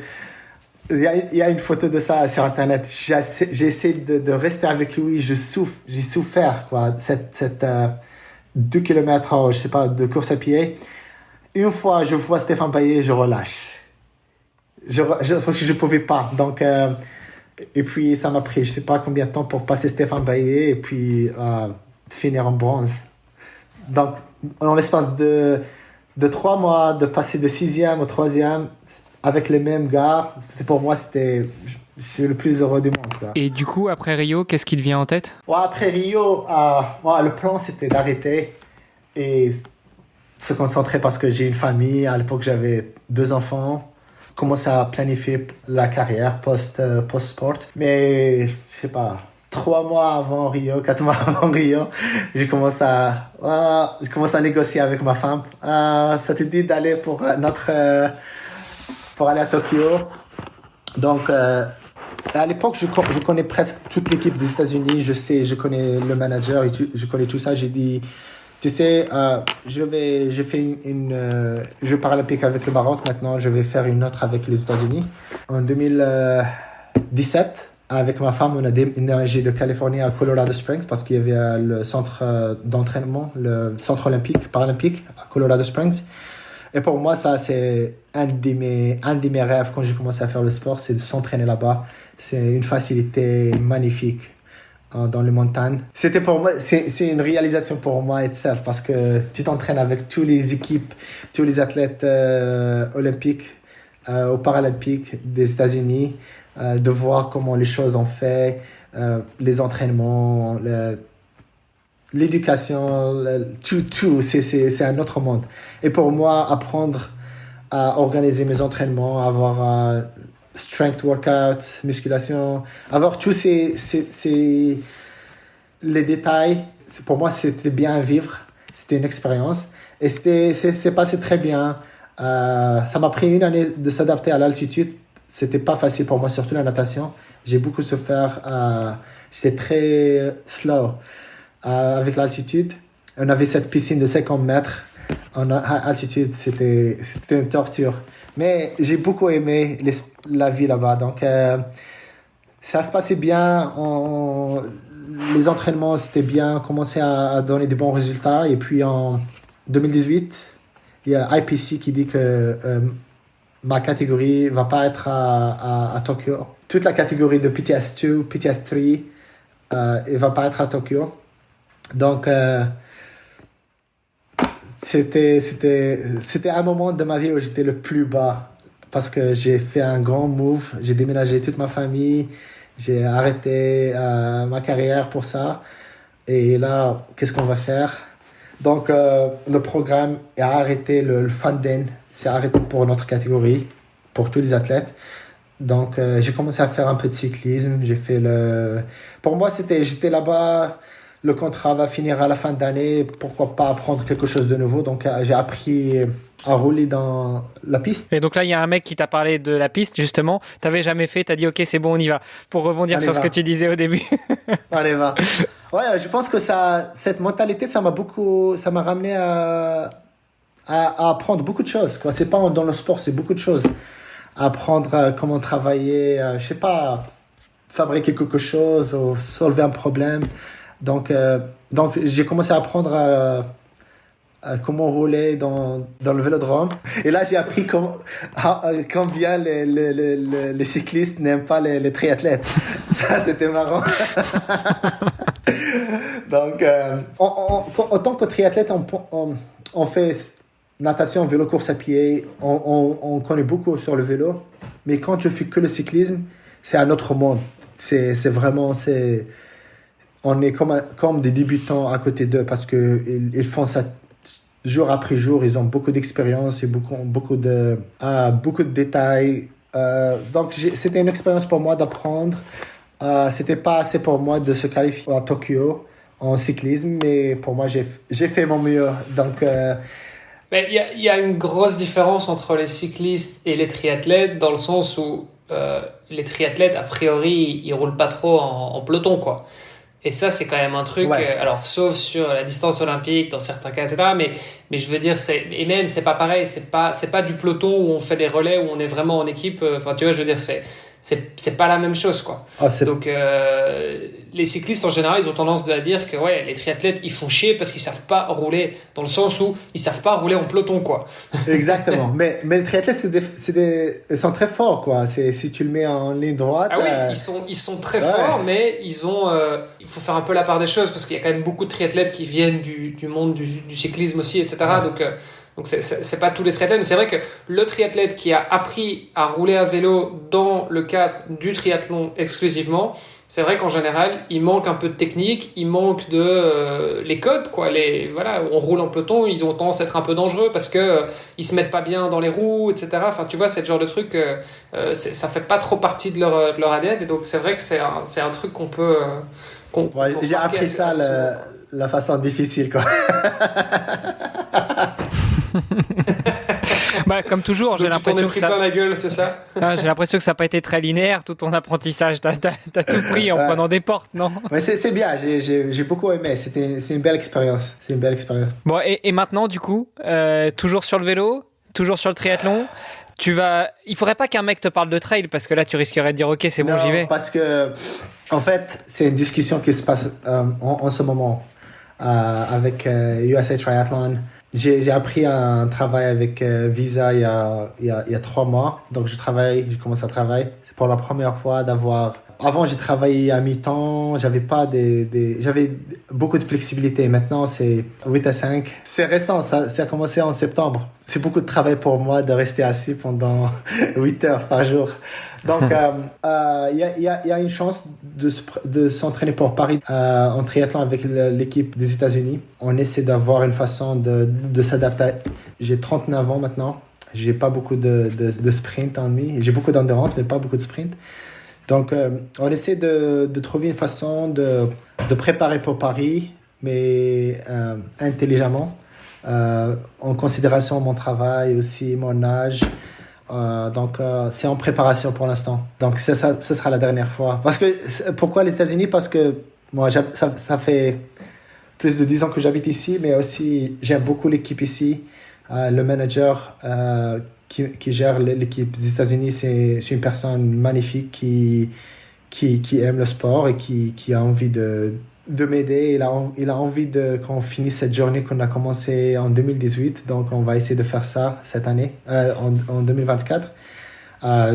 y a une photo de ça sur Internet. J'ai essayé de rester avec lui. J'ai souffert, quoi. Cette 2 km, je sais pas, de course à pied. Une fois, je vois Stéphane Baillet, je relâche. Parce que je pouvais pas. Donc, et puis, ça m'a pris, je sais pas combien de temps pour passer Stéphane Baillet et puis finir en bronze. Donc, en l'espace de 3 mois, de passer de 6e au 3e avec les mêmes gars, pour moi, c'est le plus heureux du monde, quoi. Et du coup, après Rio, qu'est-ce qui te vient en tête? Après Rio, le plan, c'était d'arrêter et se concentrer parce que j'ai une famille. À l'époque, j'avais 2 enfants. Commencer à planifier la carrière post-sport. Mais, je sais pas, 3 mois avant Rio, 4 mois avant Rio, je commence à négocier avec ma femme. Ça te dit d'aller pour aller à Tokyo. Donc, à l'époque, je connais presque toute l'équipe des États-Unis. Je connais le manager et je connais tout ça. J'ai dit, tu sais, j'ai fait une Jeux paralympiques avec le Maroc. Maintenant, je vais faire une autre avec les États-Unis. En 2017, avec ma femme, on a déménagé de Californie à Colorado Springs parce qu'il y avait le centre d'entraînement, le centre olympique, paralympique à Colorado Springs. Et pour moi, ça, c'est un de mes rêves quand j'ai commencé à faire le sport, c'est de s'entraîner là-bas. C'est une facilité magnifique dans les montagnes. C'était pour moi, c'est une réalisation pour moi itself parce que tu t'entraînes avec toutes les équipes, tous les athlètes olympiques, aux paralympiques des États-Unis, de voir comment les choses ont fait, les entraînements, l'éducation, tout, c'est un autre monde. Et pour moi, apprendre à organiser mes entraînements, avoir strength workout, musculation, avoir tous les détails, pour moi, c'était bien à vivre. C'était une expérience. Et c'est passé très bien. Ça m'a pris 1 année de s'adapter à l'altitude. C'était pas facile pour moi, surtout la natation. J'ai beaucoup souffert. C'était très slow. Avec l'altitude, on avait cette piscine de 50 mètres en altitude, c'était une torture. Mais j'ai beaucoup aimé la vie là-bas, donc ça se passait bien. Les entraînements, c'était bien, commençaient à donner de bons résultats. Et puis en 2018, il y a IPC qui dit que ma catégorie va pas être à Tokyo. Toute la catégorie de PTS2, PTS3, elle va pas être à Tokyo. Donc, c'était un moment de ma vie où j'étais le plus bas parce que j'ai fait un grand move. J'ai déménagé toute ma famille. J'ai arrêté ma carrière pour ça. Et là, qu'est-ce qu'on va faire? Donc, le programme a arrêté, le funding s'est arrêté pour notre catégorie, pour tous les athlètes. Donc, j'ai commencé à faire un peu de cyclisme. Pour moi, j'étais là-bas. Le contrat va finir à la fin d'année. Pourquoi pas apprendre quelque chose de nouveau? Donc, j'ai appris à rouler dans la piste. Et donc là, il y a un mec qui t'a parlé de la piste, justement. Tu n'avais jamais fait, tu as dit, OK, c'est bon, on y va. Pour rebondir sur ce que tu disais au début. Allez, va. Ouais, je pense que cette mentalité, ça m'a ramené à apprendre beaucoup de choses, quoi. C'est pas dans le sport, c'est beaucoup de choses. Apprendre comment travailler, je sais pas, fabriquer quelque chose ou solver un problème. Donc j'ai commencé à apprendre à comment rouler dans le vélodrome. Et là, j'ai appris combien les cyclistes n'aiment pas les triathlètes. Ça, c'était marrant. Donc, en tant que triathlète, on fait natation, vélo, course à pied. On connaît beaucoup sur le vélo. Mais quand je fais que le cyclisme, c'est un autre monde. C'est vraiment... On est comme des débutants à côté d'eux parce qu'ils font ça jour après jour. Ils ont beaucoup d'expérience et beaucoup de détails. Donc, c'était une expérience pour moi d'apprendre. C'était pas assez pour moi de se qualifier à Tokyo en cyclisme, mais pour moi, j'ai fait mon mieux. Donc, mais il y a une grosse différence entre les cyclistes et les triathlètes dans le sens où les triathlètes, a priori, ils roulent pas trop en peloton, quoi. Et ça, c'est quand même un truc, ouais. Alors sauf sur la distance olympique, dans certains cas, etc. Mais je veux dire, et même, c'est pas pareil, c'est pas du peloton où on fait des relais, où on est vraiment en équipe. Enfin, tu vois, je veux dire, c'est pas la même chose, quoi. Donc, les cyclistes, en général, ils ont tendance à dire que, ouais, les triathlètes, ils font chier parce qu'ils savent pas rouler, dans le sens où ils savent pas rouler en peloton, quoi. Exactement. mais les triathlètes, ils sont très forts, quoi. Si tu le mets en ligne droite. Ah oui, ils sont très forts, mais il faut faire un peu la part des choses parce qu'il y a quand même beaucoup de triathlètes qui viennent du monde du cyclisme aussi, etc. Donc, Donc c'est pas tous les triathlètes, mais c'est vrai que le triathlète qui a appris à rouler à vélo dans le cadre du triathlon exclusivement, c'est vrai qu'en général, il manque un peu de technique, il manque de les codes, quoi. Voilà, on roule en peloton, ils ont tendance à être un peu dangereux parce que ils se mettent pas bien dans les roues, etc. Enfin, tu vois, c'est le genre de truc, ça fait pas trop partie de leur ADN, et donc c'est vrai que c'est un truc qu'on peut. J'ai appris ça la façon difficile, quoi. Bah, comme toujours, j'ai l'impression que ça. Plein la gueule, c'est ça. J'ai l'impression que ça n'a pas été très linéaire tout ton apprentissage. T'as tout pris en prenant des portes, non? Mais c'est bien. J'ai beaucoup aimé. C'est une belle expérience. C'est une belle expérience. Bon, et maintenant, du coup, toujours sur le vélo, toujours sur le triathlon. Il faudrait pas qu'un mec te parle de trail parce que là, tu risquerais de dire OK, c'est bon, j'y vais. Parce que, en fait, c'est une discussion qui se passe en ce moment avec USA Triathlon. J'ai appris un travail avec Visa il y a 3 mois. Donc, j'ai commencé à travailler. C'est pour la première fois d'avoir. Avant, j'ai travaillé à mi-temps. J'avais beaucoup de flexibilité. Maintenant, c'est 8 à 5. C'est récent. Ça a commencé en septembre. C'est beaucoup de travail pour moi de rester assis pendant 8 heures par jour. Donc, il y a une chance de s'entraîner pour Paris en triathlon avec l'équipe des États-Unis. On essaie d'avoir une façon de s'adapter. J'ai 39 ans maintenant. J'ai pas beaucoup de sprint en nuit. J'ai beaucoup d'endurance, mais pas beaucoup de sprint. Donc, on essaie de trouver une façon de préparer pour Paris, mais intelligemment, en considération mon travail, aussi mon âge. Donc, c'est en préparation pour l'instant. Donc, ce sera la dernière fois. Pourquoi les États-Unis? Parce que moi, ça fait plus de 10 ans que j'habite ici, mais aussi j'aime beaucoup l'équipe ici. Le manager qui gère l'équipe des États-Unis, c'est une personne magnifique qui aime le sport et qui a envie de m'aider. Il a envie qu'on finisse cette journée qu'on a commencé en 2018. Donc, on va essayer de faire ça cette année, en 2024.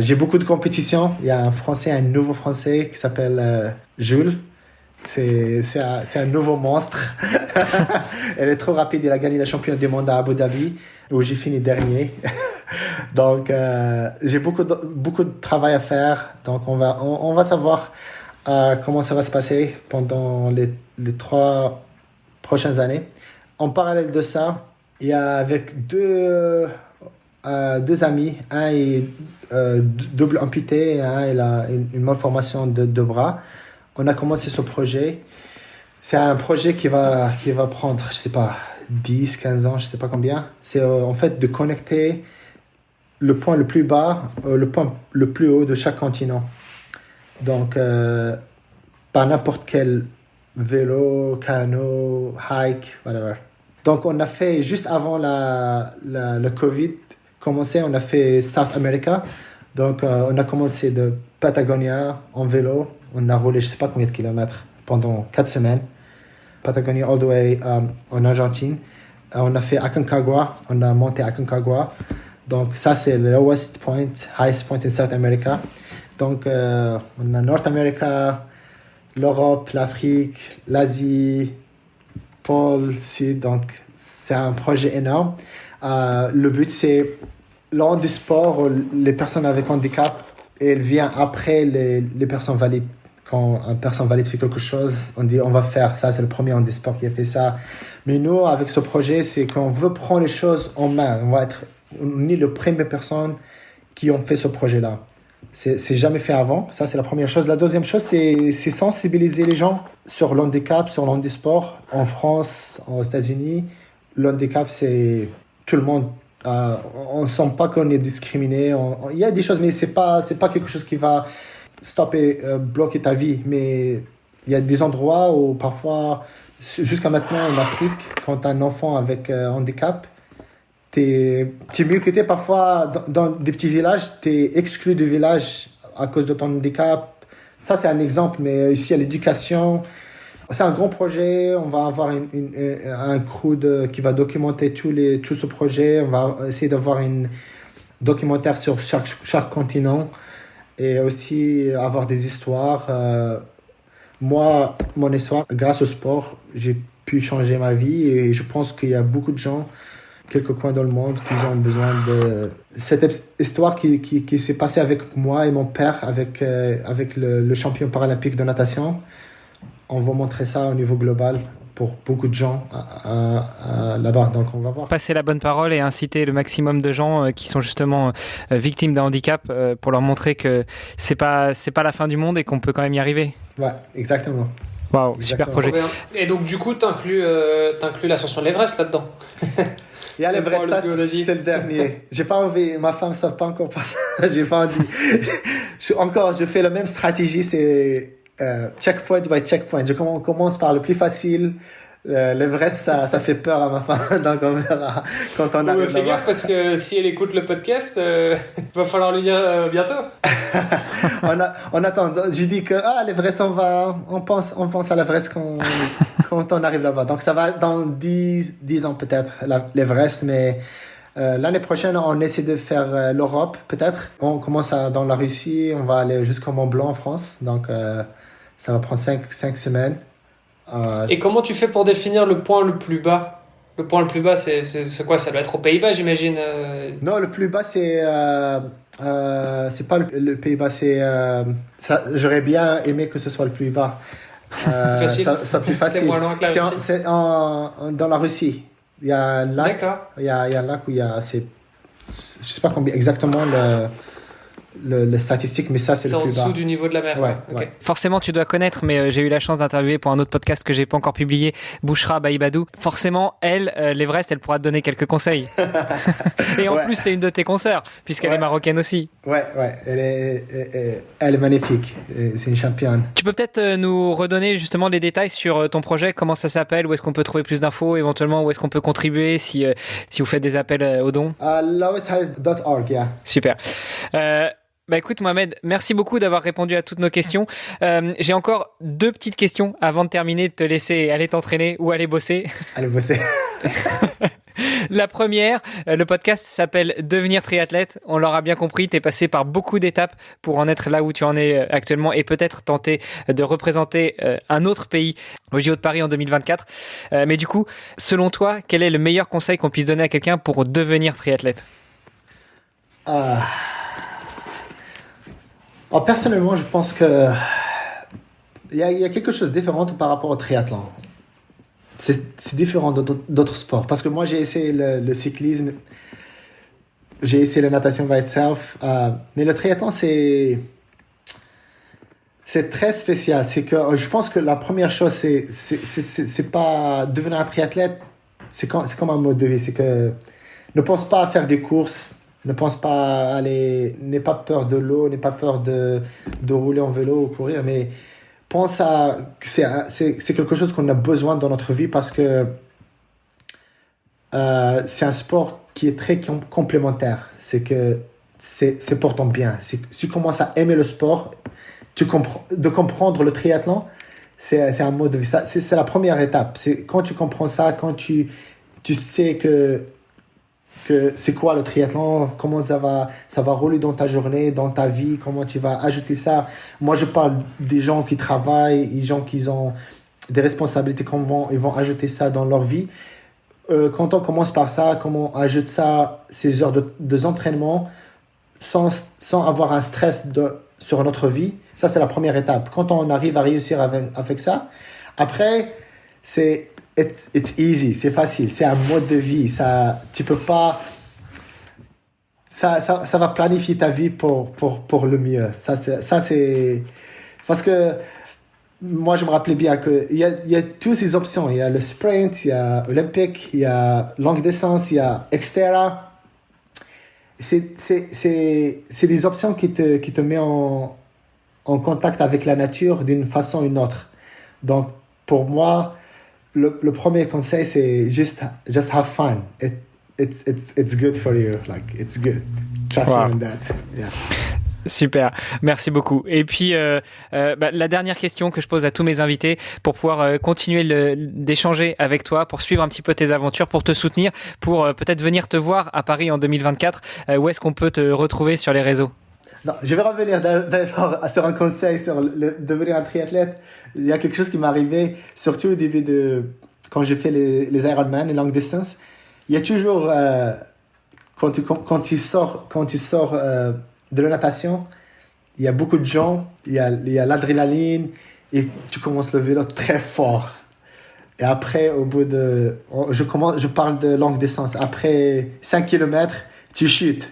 J'ai beaucoup de compétitions. Il y a un nouveau Français qui s'appelle Jules. C'est un nouveau monstre. Elle est trop rapide. Il a gagné la championne du monde à Abu Dhabi, où j'ai fini dernier. Donc, j'ai beaucoup de travail à faire. Donc, on va savoir comment ça va se passer pendant les 3 prochaines années. En parallèle de ça, il y a avec deux amis. Un est double amputé et un il a une malformation de bras. On a commencé ce projet. C'est un projet qui va prendre, je sais pas, 10, 15 ans, je sais pas combien. C'est en fait de connecter le point le plus bas, le point le plus haut de chaque continent. Donc, par n'importe quel vélo, canot, hike, whatever. Donc, on a fait, juste avant le Covid commencer, on a fait South America. Donc, on a commencé de Patagonia en vélo. On a roulé je sais pas combien de kilomètres pendant 4 semaines. Patagonia all the way en Argentine. On a fait Aconcagua. On a monté Aconcagua. Donc, ça, c'est le lowest point, highest point in South America. Donc, on a North America, l'Europe, l'Afrique, l'Asie, pôle Sud. Donc, c'est un projet énorme. Le but, c'est le handisport, les personnes avec handicap, et elle vient après les personnes valides. Quand une personne valide fait quelque chose, on dit on va faire ça. C'est le premier handisport qui a fait ça. Mais nous, avec ce projet, c'est qu'on veut prendre les choses en main. On est les premières personnes qui ont fait ce projet-là. C'est jamais fait avant. Ça, c'est la première chose. La deuxième chose, c'est sensibiliser les gens sur l'handicap, sur le handisport. En France, aux États-Unis, l'handicap, c'est tout le monde. On ne sent pas qu'on est discriminé. Il y a des choses, mais c'est pas quelque chose qui va stopper, bloquer ta vie. Mais il y a des endroits où parfois, jusqu'à maintenant en Afrique, quand tu as un enfant avec handicap, t'es mieux que t'es parfois dans des petits villages, t'es exclu du village à cause de ton handicap. Ça, c'est un exemple, mais ici, à l'éducation, c'est un grand projet. On va avoir un crew qui va documenter tout ce projet. On va essayer d'avoir un documentaire sur chaque continent et aussi avoir des histoires. Moi, mon histoire, grâce au sport, j'ai pu changer ma vie et je pense qu'il y a beaucoup de gens quelques coins dans le monde qui ont besoin de cette histoire qui s'est passée avec moi et mon père, avec le champion paralympique de natation. On va montrer ça au niveau global pour beaucoup de gens là-bas. Donc, on va voir. Passer la bonne parole et inciter le maximum de gens qui sont justement victimes d'un handicap pour leur montrer que c'est pas la fin du monde et qu'on peut quand même y arriver. Ouais, exactement. Waouh, super projet. Et donc, du coup, t'inclus l'ascension de l'Everest là-dedans. Il y a l'Everest, c'est le dernier. J'ai pas envie, ma femme ne savent pas encore pas. J'ai pas envie. Je fais la même stratégie, c'est checkpoint by checkpoint. On commence par le plus facile. L'Everest, ça fait peur à ma femme. Donc on verra quand on arrive. Fais gaffe parce que si elle écoute le podcast, va falloir lui dire bientôt. on attend. Je dis que l'Everest, on pense à l'Everest quand on arrive là-bas. Donc ça va dans 10 ans peut-être l'Everest, mais l'année prochaine on essaie de faire l'Europe peut-être. On commence dans la Russie, on va aller jusqu'au Mont Blanc en France. Donc ça va prendre 5 semaines. Et comment tu fais pour définir le point le plus bas? Le point le plus bas, c'est quoi? Ça doit être aux Pays-Bas, j'imagine. Non, le plus bas, c'est pas le Pays-Bas, c'est j'aurais bien aimé que ce soit le plus bas. Facile. Ça plus facile. C'est moins loin que la Russie. C'est dans la Russie. Il y a un lac. D'accord. Il y a un lac où il y a je sais pas combien exactement le statistique, mais ça c'est le plus bas. C'est en dessous du niveau de la mer. Ouais, okay. Ouais. Forcément, tu dois connaître, mais j'ai eu la chance d'interviewer pour un autre podcast que j'ai pas encore publié, Bouchra Baïbadou. Forcément, l'Everest, elle pourra te donner quelques conseils. Et en plus, c'est une de tes consoeurs, puisqu'elle est marocaine aussi. Ouais, elle est magnifique. C'est une championne. Tu peux peut-être nous redonner justement des détails sur ton projet, comment ça s'appelle, où est-ce qu'on peut trouver plus d'infos, éventuellement où est-ce qu'on peut contribuer si vous faites des appels aux dons. lowestheight.org, yeah. Super. Écoute Mohamed, merci beaucoup d'avoir répondu à toutes nos questions. J'ai encore 2 petites questions avant de terminer, de te laisser aller t'entraîner ou aller bosser. Aller bosser. La première, le podcast s'appelle Devenir triathlète. On l'aura bien compris, tu es passé par beaucoup d'étapes pour en être là où tu en es actuellement et peut-être tenter de représenter un autre pays au JO de Paris en 2024. Mais du coup, selon toi, quel est le meilleur conseil qu'on puisse donner à quelqu'un pour devenir triathlète? Personnellement, je pense que il y a quelque chose de différent par rapport au triathlon. C'est différent d'autres sports. Parce que moi, j'ai essayé le cyclisme, j'ai essayé la natation by itself, mais le triathlon, c'est très spécial. C'est que je pense que la première chose, c'est pas devenir un triathlète, c'est comme un mode de vie. C'est que ne pense pas à faire des courses. N'aie pas peur de l'eau, n'aie pas peur de rouler en vélo ou courir, mais pense que c'est quelque chose qu'on a besoin dans notre vie parce que c'est un sport qui est très complémentaire. C'est que c'est pour ton bien. Si tu commences à aimer le sport, de comprendre le triathlon, c'est un mode de vie. C'est la première étape. C'est quand tu comprends ça, quand tu sais que c'est quoi le triathlon, comment ça va rouler dans ta journée, dans ta vie, comment tu vas ajouter ça. Moi, je parle des gens qui travaillent, des gens qui ont des responsabilités, ils vont ajouter ça dans leur vie. Quand on commence par ça, comment on ajoute ça, ces heures d'entraînement, sans avoir un stress sur notre vie, ça c'est la première étape. Quand on arrive à réussir avec ça, après, It's easy, c'est facile, c'est un mode de vie. Tu peux pas. Ça va planifier ta vie pour le mieux. Ça c'est parce que moi je me rappelais bien que il y a toutes ces options. Il y a le sprint, il y a olympique, il y a longue distance, il y a Xterra. C'est des options qui te met en contact avec la nature d'une façon ou d'une autre. Donc pour moi, le premier conseil, c'est just have fun. It's good for you. Like, it's good. Trust me on that. Yeah. Super, merci beaucoup. Et puis, la dernière question que je pose à tous mes invités pour pouvoir continuer d'échanger avec toi, pour suivre un petit peu tes aventures, pour te soutenir, pour peut-être venir te voir à Paris en 2024. Où est-ce qu'on peut te retrouver sur les réseaux? Non, je vais revenir d'abord sur un conseil sur devenir un triathlète. Il y a quelque chose qui m'est arrivé, surtout au début quand j'ai fait les Ironman, les longues distances. il y a toujours, quand tu sors de la natation, il y a beaucoup de gens, il y a l'adrénaline et tu commences le vélo très fort. Et après, je parle de longue distance. Après 5 km, tu chutes.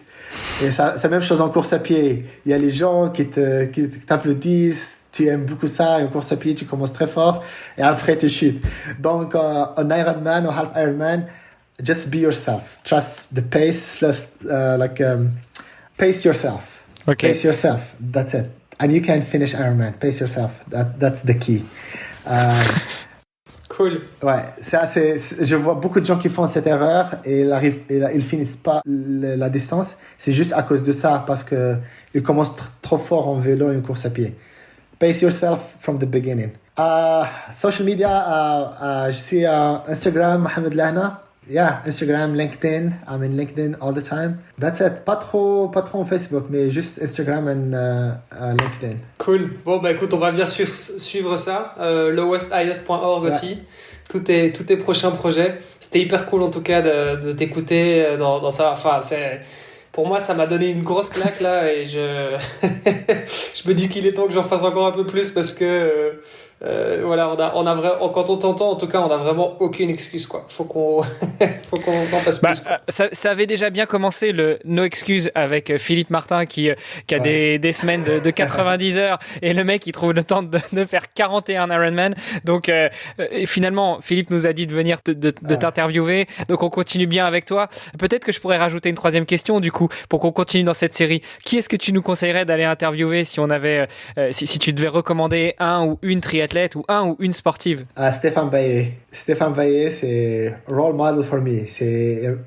Et c'est la même chose en course à pied. Il y a les gens qui t'applaudissent. Tu aimes beaucoup ça. Et en course à pied, tu commences très fort. Et après, tu chutes. Donc, en Ironman ou Half Ironman, just be yourself. Trust the pace. Pace yourself. Okay. Pace yourself. That's it. And you can finish Ironman. Pace yourself. That's the key. Cool. Ouais, je vois beaucoup de gens qui font cette erreur et ils finissent pas la distance. C'est juste à cause de ça, parce que ils commencent trop fort en vélo et en course à pied. Pace yourself from the beginning. Social media, je suis à Instagram, Mohamed Lahna. Yeah, Instagram, LinkedIn. I'm in LinkedIn all the time. That's it. Pas trop en Facebook, mais juste Instagram and LinkedIn. Cool. Bon, bah écoute, on va bien suivre ça. lowestias.org aussi. Tous tes prochains projets. C'était hyper cool en tout cas de t'écouter dans ça. Enfin, pour moi, ça m'a donné une grosse claque là et je me dis qu'il est temps que j'en fasse encore un peu plus parce que voilà, quand on t'entend, en tout cas, on n'a vraiment aucune excuse, quoi. Faut qu'on en fasse plus. Ça avait déjà bien commencé le No Excuse avec Philippe Martin qui a des semaines de 90 heures et le mec il trouve le temps de faire 41 Ironman. Donc finalement, Philippe nous a dit de venir de t'interviewer. Donc on continue bien avec toi. Peut-être que je pourrais rajouter une troisième question du coup pour qu'on continue dans cette série. Qui est-ce que tu nous conseillerais d'aller interviewer si on avait, si tu devais recommander un ou une triathlète ou un ou une sportive? Stéphane Baillet. Stéphane Baillet, c'est role model for me. C'est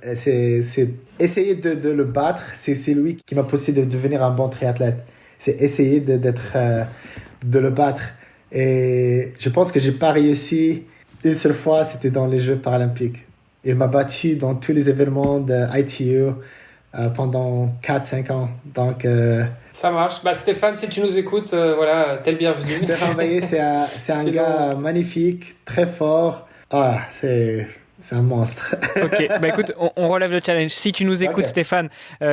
essayer de le battre. C'est lui qui m'a poussé de devenir un bon triathlète. C'est essayer de le battre. Et je pense que j'ai pas réussi une seule fois. C'était dans les Jeux paralympiques. Il m'a battu dans tous les événements de ITU pendant 4-5 ans. Donc ça marche. Bah Stéphane, si tu nous écoutes, voilà, t'es le bienvenu. Stéphane Baillet, c'est un gars magnifique, très fort. C'est un monstre. Ok, bah écoute, on relève le challenge. Si tu nous écoutes, Stéphane,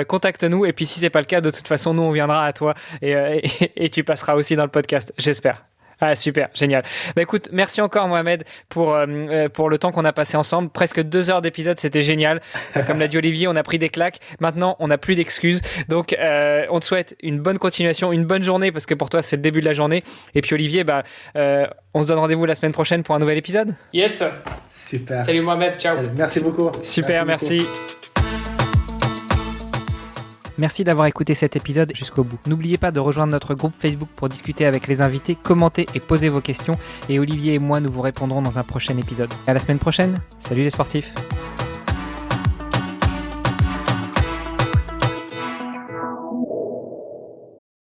contacte-nous. Et puis si c'est pas le cas, de toute façon, nous on viendra à toi et tu passeras aussi dans le podcast, j'espère. Ah super, génial. Bah écoute, merci encore Mohamed pour le temps qu'on a passé ensemble. Presque 2 heures d'épisode, c'était génial. Comme l'a dit Olivier, on a pris des claques. Maintenant, on n'a plus d'excuses. Donc, on te souhaite une bonne continuation, une bonne journée parce que pour toi, c'est le début de la journée. Et puis Olivier, on se donne rendez-vous la semaine prochaine pour un nouvel épisode. Yes. Super. Salut Mohamed, ciao. Merci beaucoup. Super, merci. Merci d'avoir écouté cet épisode jusqu'au bout. N'oubliez pas de rejoindre notre groupe Facebook pour discuter avec les invités, commenter et poser vos questions. Et Olivier et moi, nous vous répondrons dans un prochain épisode. À la semaine prochaine. Salut les sportifs.